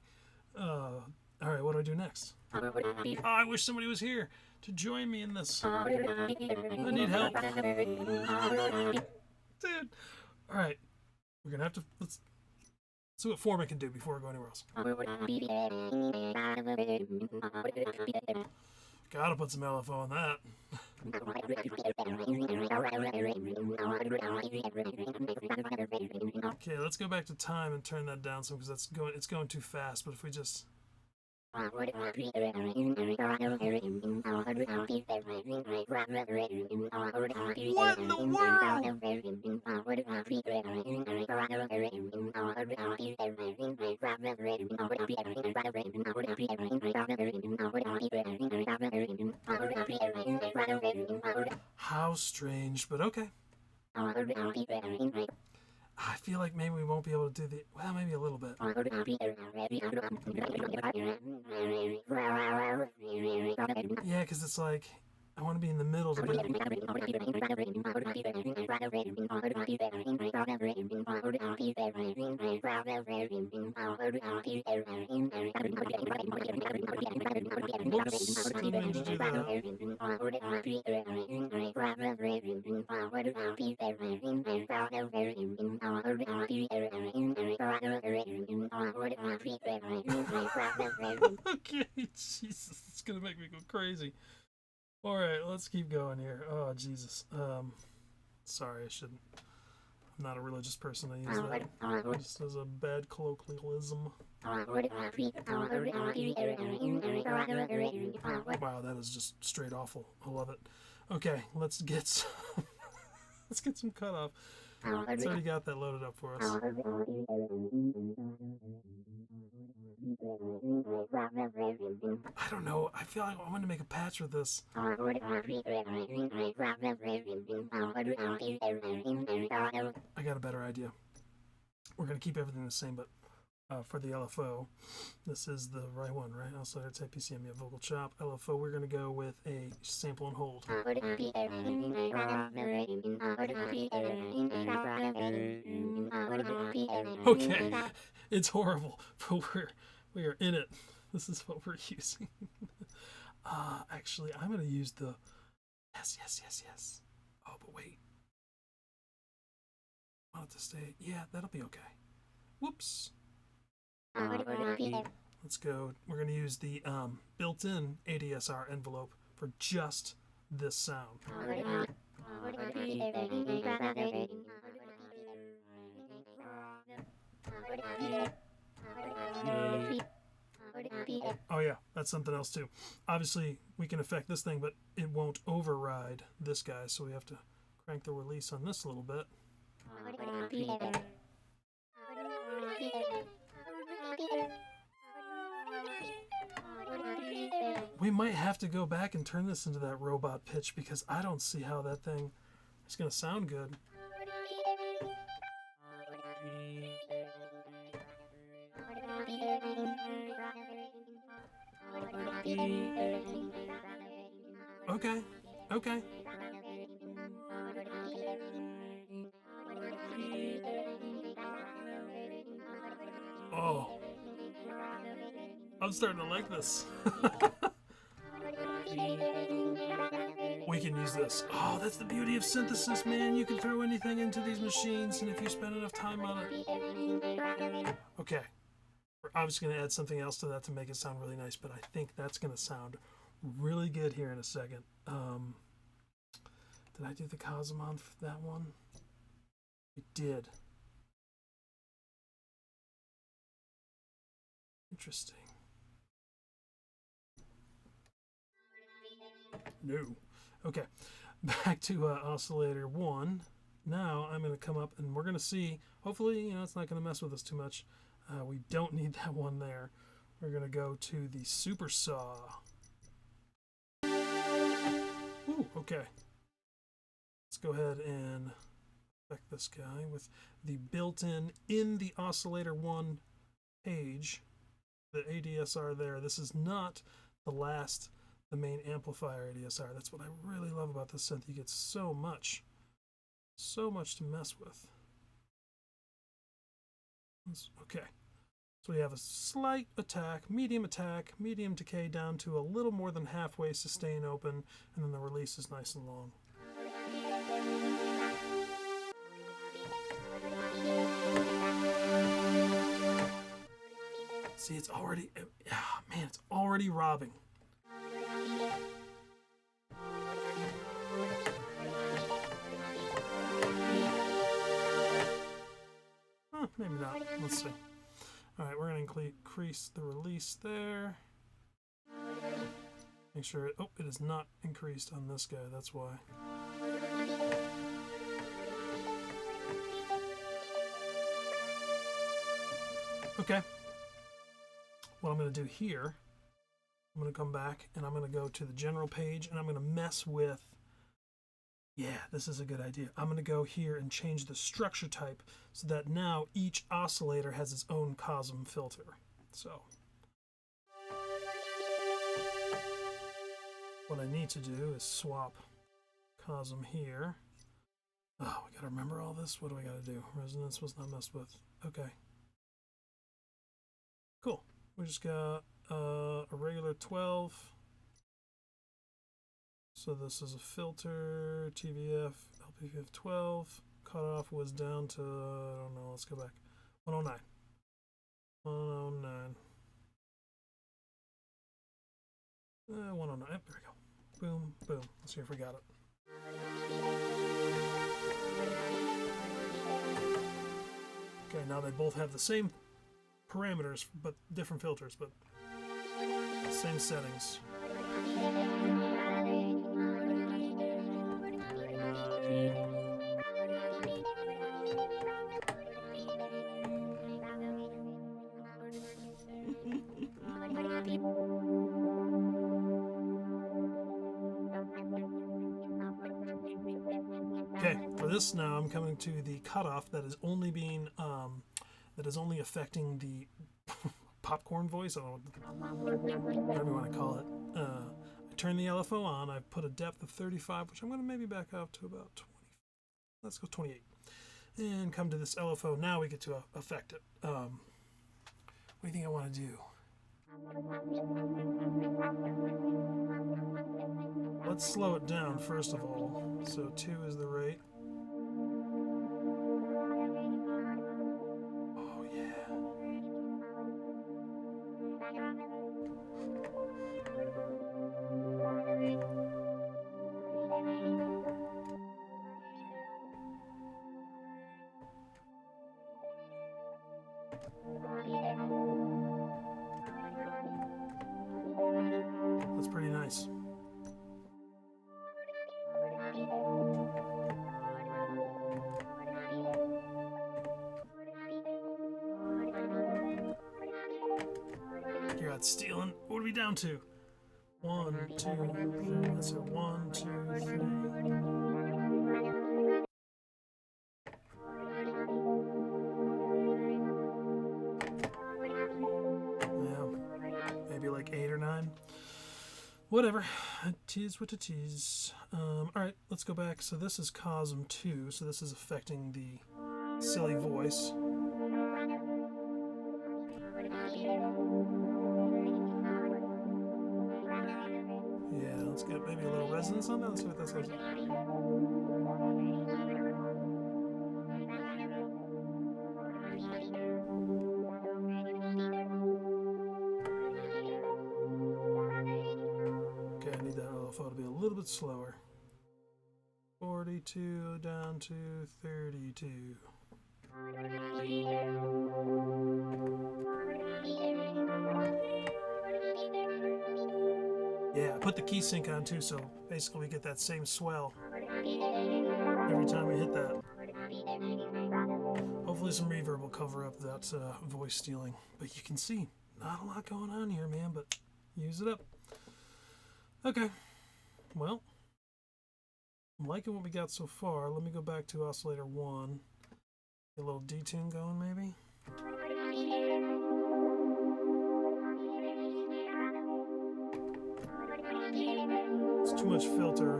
All right, what do I do next? I wish somebody was here to join me in this. I need help. Dude. All right. We're gonna have to, let's see what form I can do before I go anywhere else. Gotta put some LFO on that. Okay, let's go back to time and turn that down some because it's going too fast. But if we just what in the world? How strange, but okay. I feel like maybe we won't be able to do the, well, maybe a little bit. Yeah, because it's like, I want to be in the middle to get Whoops, didn't mean to do that. Okay, Jesus, it's gonna make me go crazy. All right, let's keep going here. Oh, Jesus. Sorry, I shouldn't. I'm not a religious person. I use that just as a bad colloquialism. Wow, that is just straight awful. I love it. Okay, let's get some, let's get some cutoff. It's already got that loaded up for us. I don't know. I feel like I want to make a patch with this. I got a better idea. We're going to keep everything the same, but for the LFO, this is the right one, right? Oscillator type PCM, yeah, vocal chop. LFO, we're going to go with a sample and hold. Okay, it's horrible, but we are in it. This is what we're using. Actually, I'm going to use the yes. Oh, but wait. I want it to stay. Yeah, that'll be okay. Whoops. Let's go. We're going to use the built-in ADSR envelope for just this sound. Oh yeah, that's something else too. Obviously, we can affect this thing, but it won't override this guy, so we have to crank the release on this a little bit. We might have to go back and turn this into that robot pitch because I don't see how that thing is going to sound good. Okay. Oh, I'm starting to like this. We can use this. Oh, that's the beauty of synthesis, man. You can throw anything into these machines, and if you spend enough time on it. Okay. We're obviously going to add something else to that to make it sound really nice, but I think that's going to sound really good here in a second. Did I do the Cosmon for that one? I did. Interesting. No. Okay. Back to oscillator 1. Now I'm going to come up and we're going to see, hopefully, it's not going to mess with us too much. We don't need that one there. We're going to go to the super saw. Ooh, okay. Let's go ahead and affect this guy with the built-in the oscillator 1 page, the ADSR there. This is not the main amplifier ADSR. That's what I really love about this synth. You get so much to mess with. Okay, so we have a slight attack, medium decay down to a little more than halfway sustain open, and then the release is nice and long. See, it's already, man, it's already robbing. maybe not. Let's see. All right, we're going to increase the release there. Make sure it is not increased on this guy. That's why. Okay. What I'm going to do here, I'm going to come back and I'm going to go to the general page and I'm going to mess with, yeah, this is a good idea. I'm going to go here and change the structure type so that now each oscillator has its own COSM filter. So what I need to do is swap COSM here. Oh, we got to remember all this. What do I got to do? Resonance was not messed with. Okay. Cool. We just got a regular 12. So this is a filter, TVF, LPVF 12. Cutoff was down to, I don't know, let's go back. 109. 109. 109. There we go. Boom, boom. Let's see if we got it. Okay, now they both have the same parameters, but different filters, but same settings. Okay, for this now, I'm coming to the cutoff that is only being that is only affecting the popcorn voice. I don't know, whatever you want to call it. I turn the LFO on. I put a depth of 35, which I'm going to maybe back out to about 20. Let's go 28. And come to this LFO. Now we get to affect it. What do you think I want to do? Let's slow it down first of all. So 2 is the rate. Oh yeah. That's pretty nice. You're out stealing. What are we down to? 1, 2, 3. That's a 1, 2, 3. Yeah, maybe like 8 or 9. Whatever. It is what it is. Alright, let's go back. So this is COSM 2, so this is affecting the silly voice. Yeah, let's get maybe a little resonance on that. Let's see what that says. Okay, I need that LFO to be a little bit slower. 42 down to 32. Yeah, I put the key sync on too, so basically we get that same swell every time we hit that. Hopefully some reverb will cover up that voice stealing. But you can see, not a lot going on here, man, but use it up. Okay, well, I'm liking what we got so far. Let me go back to oscillator 1. Get a little detune going, maybe. It's too much filter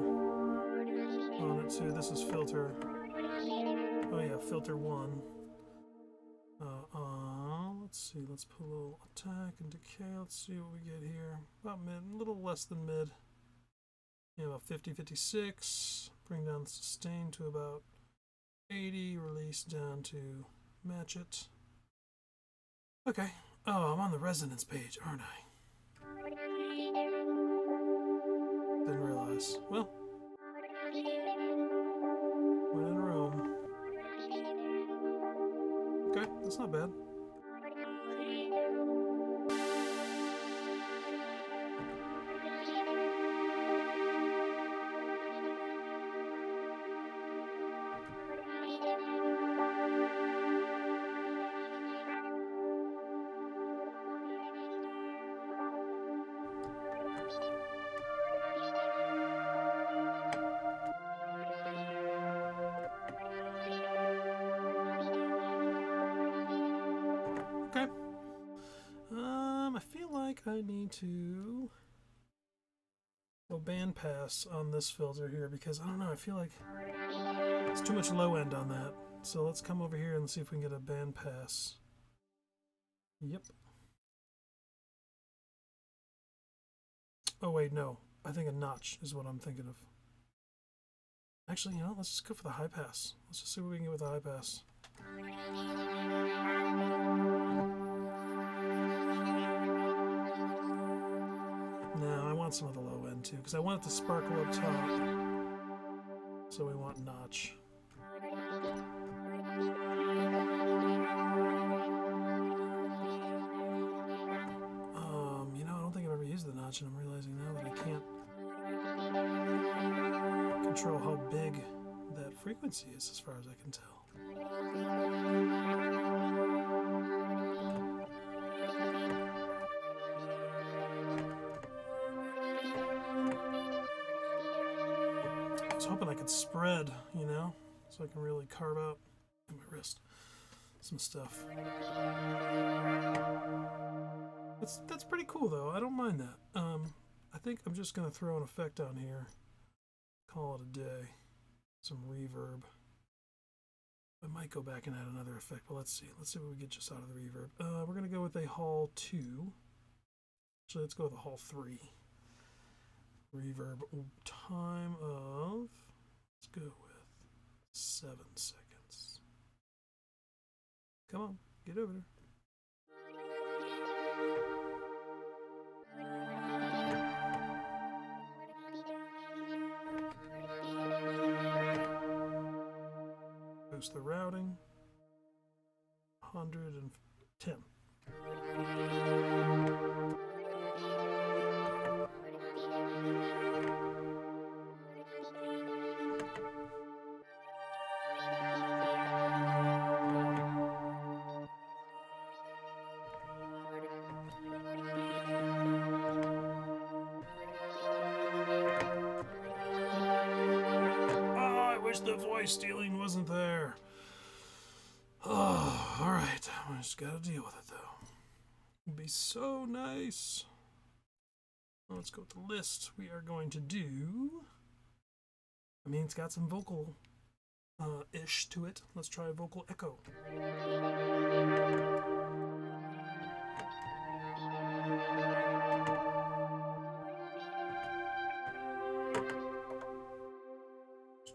on it too. This is filter. Oh yeah, filter 1. Let's see. Let's put a little attack and decay. Let's see what we get here. About mid, a little less than mid. Yeah, about 50, 56. Bring down the sustain to about 80. Release down to match it. Okay. Oh, I'm on the resonance page, aren't I? Didn't realize. Well, when in Rome. Okay, let's not bad. Okay. I feel like I need to go bandpass on this filter here because I don't know, I feel like it's too much low end on that. So let's come over here and see if we can get a bandpass. Yep. Oh wait, no. I think a notch is what I'm thinking of. Actually, you know, let's just go for the high pass. Let's just see what we can get with the high pass. No, I want some of the low end too, because I want it to sparkle up top. So we want notch. You know, I don't think I've ever used the notch, and I'm realizing now that I can't control how big that frequency is, as far as I can tell. I was hoping I could spread, you know, so I can really carve out in my wrist some stuff. That's pretty cool though. I don't mind that. I think I'm just gonna throw an effect on here. Call it a day. Some reverb. I might go back and add another effect, but let's see. Let's see what we get just out of the reverb. We're gonna go with a Hall 2. Actually, let's go with a Hall 3. Reverb time of, let's go with 7 seconds. Come on, get over there. Boost the routing. 110. The voice stealing wasn't there. Oh, all right. I just gotta deal with it though. It'd be so nice. Let's go with the list. We are going to do. I mean, it's got some vocal ish to it. Let's try a vocal echo.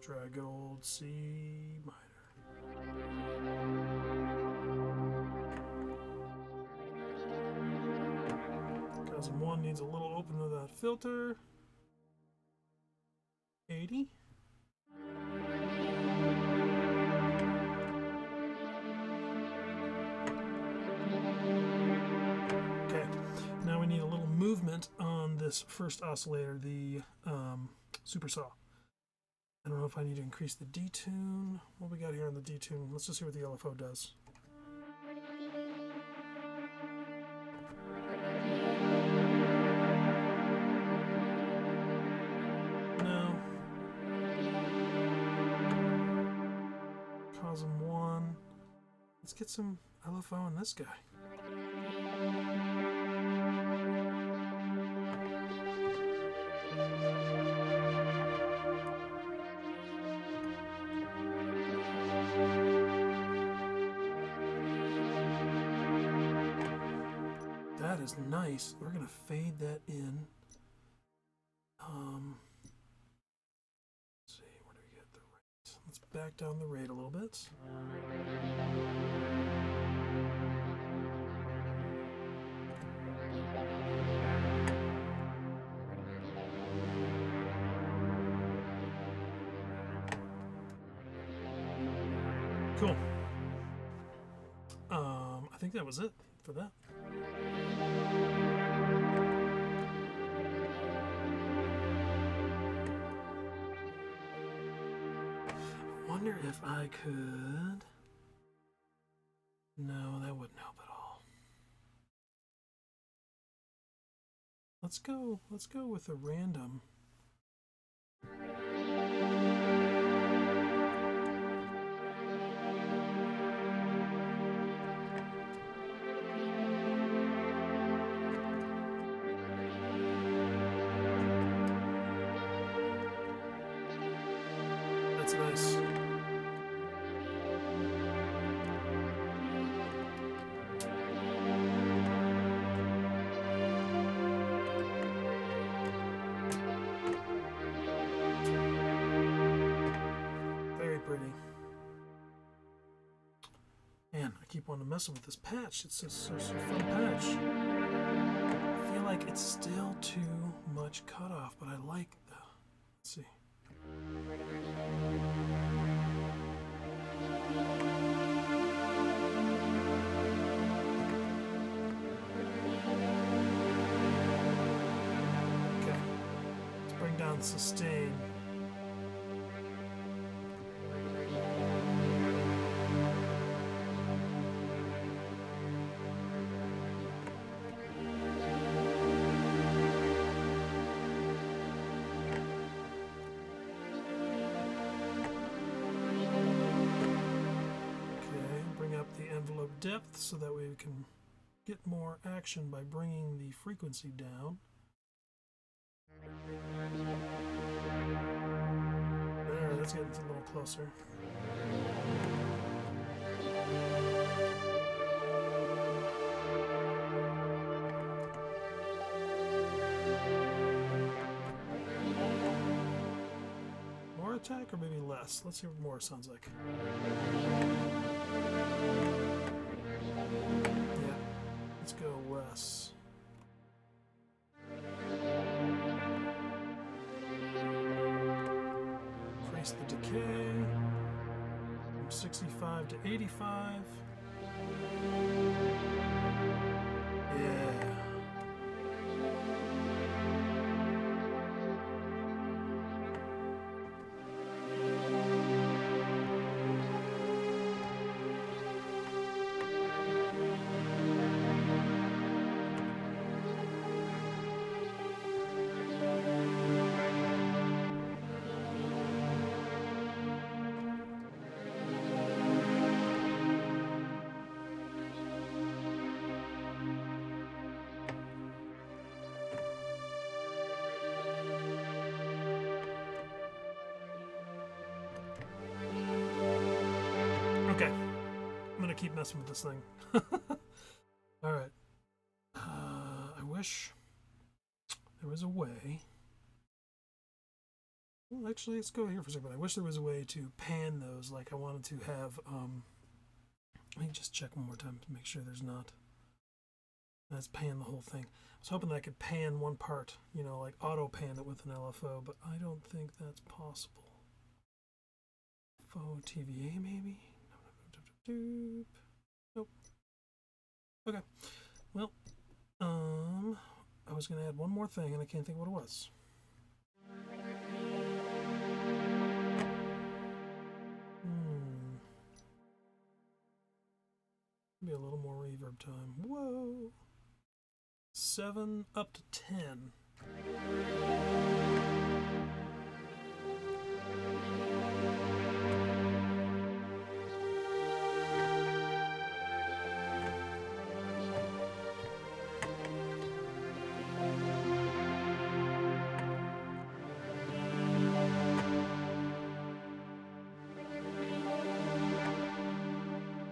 Try a good old C minor. Cousin 1 needs a little open of that filter. 80. Okay, now we need a little movement on this first oscillator, the super saw. I don't know if I need to increase the detune. What we got here on the detune? Let's just see what the LFO does. No. Cosm 1. Let's get some LFO on this guy. That is nice. We're gonna fade that in. Let's see, where do we get the rate? Let's back down the rate a little bit. Cool. think that was it for that. I wonder if I could... No, that wouldn't help at all. Let's go with a random. That's nice. Very pretty. Man, I keep wanting to mess with this patch. It's such a fun patch. I feel like it's still too much cutoff, but I like the... Let's see. Okay, let's bring down sustain. Depth so that way we can get more action by bringing the frequency down. There, that's getting a little closer. More attack or maybe less? Let's see what more sounds like. Yeah, let's go less. Increase the decay from 65 to 85. Yeah. Okay, I'm gonna keep messing with this thing. All right. I wish there was a way. Well, actually, let's go here for a second. I wish there was a way to pan those like I wanted to have. Let me just check one more time to make sure there's not. That's pan the whole thing. I was hoping that I could pan one part, you know, like auto pan it with an LFO, but I don't think that's possible. Faux TVA maybe? Nope. Okay. Well, I was gonna add one more thing and I can't think what it was. Maybe a little more reverb time. Whoa. 7 up to 10.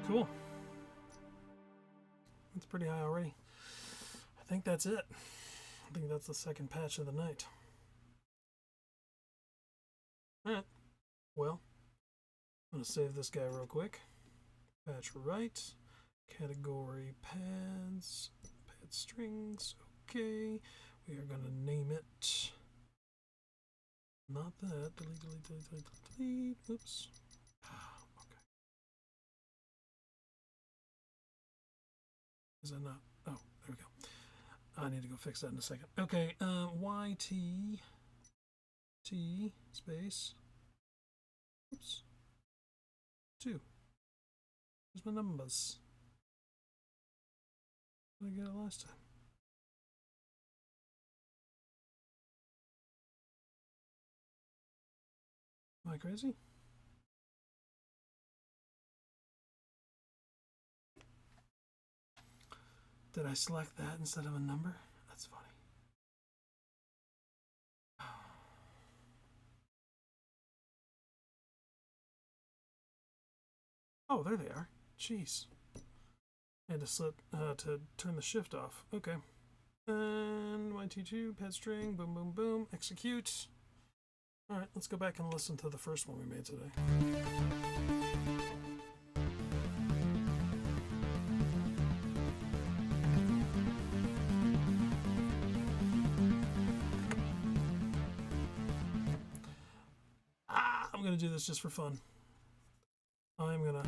Cool. That's pretty high already. I think that's it. I think that's the second patch of the night. Alright. Well, I'm going to save this guy real quick. Patch right. Category pads. Pad strings. Okay. We are going to name it. Not that. Delete, delete, delete, delete, delete. Oops. Is that not? Oh, there we go. I need to go fix that in a second. Okay, YT T space. Oops. 2. Where's my numbers? Did I get it last time? Am I crazy? Did I select that instead of a number? That's funny. Oh, there they are. Jeez. I had to to turn the shift off. Okay. And YT2, pad string, boom, boom, boom, execute. All right, let's go back and listen to the first one we made today. I'm going to do this just for fun. I'm going to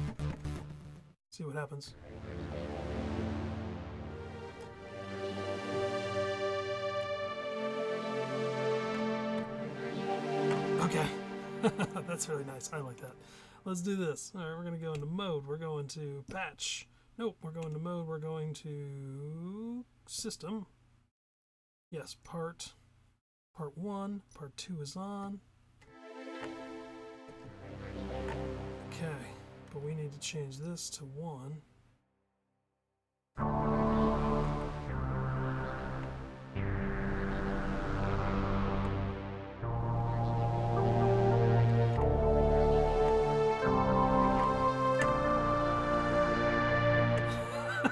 see what happens. Okay. That's really nice. I like that. Let's do this. All right, we're going to go into mode. We're going to patch. Nope, we're going to mode. We're going to system. Yes, part 1. Part 2 is on. Okay, but we need to change this to 1.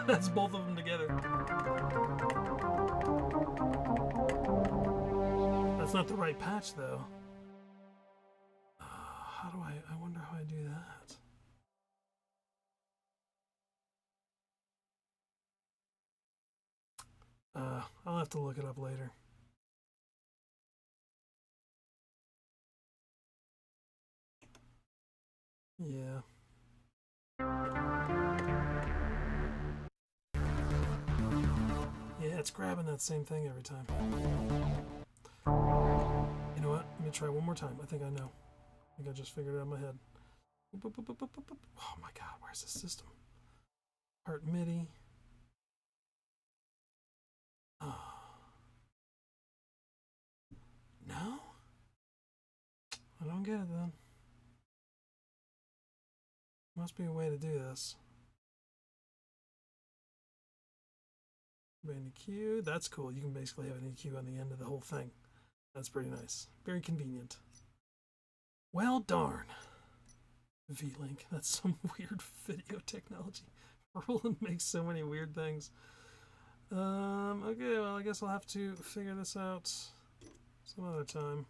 That's both of them together. That's not the right patch, though. How do I wonder how I do that. I'll have to look it up later. Yeah. Yeah, it's grabbing that same thing every time. You know what? Let me try one more time. I think I know. I think I just figured it out in my head. Oh my god, where's the system? Part MIDI. No? I don't get it then. Must be a way to do this. Band EQ, that's cool. You can basically have an EQ on the end of the whole thing. That's pretty nice. Very convenient. Well, darn. V-Link, that's some weird video technology. Roland makes so many weird things. Okay, well, I guess I'll have to figure this out some other time.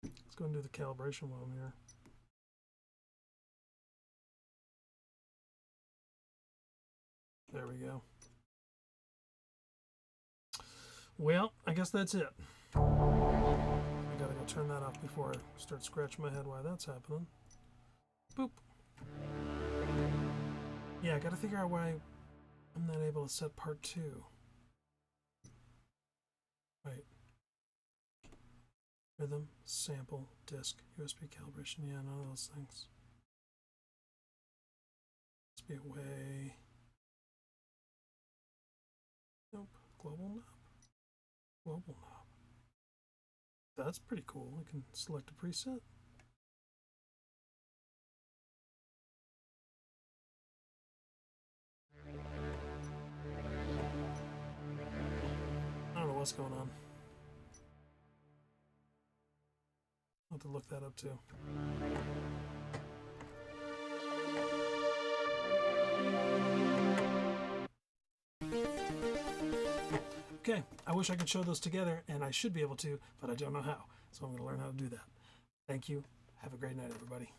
Let's go and do the calibration while I'm here. There we go. Well, I guess that's it. I gotta go turn that off before I start scratching my head why that's happening. Boop. Yeah, I gotta figure out why I'm not able to set part 2. Right. Rhythm, sample, disc, USB calibration. Yeah, none of those things. Must be a way. Nope. Global knob. Global knob. That's pretty cool. I can select a preset. I don't know what's going on. I'll have to look that up too. Okay, I wish I could show those together, and I should be able to, but I don't know how. So I'm going to learn how to do that. Thank you. Have a great night, everybody.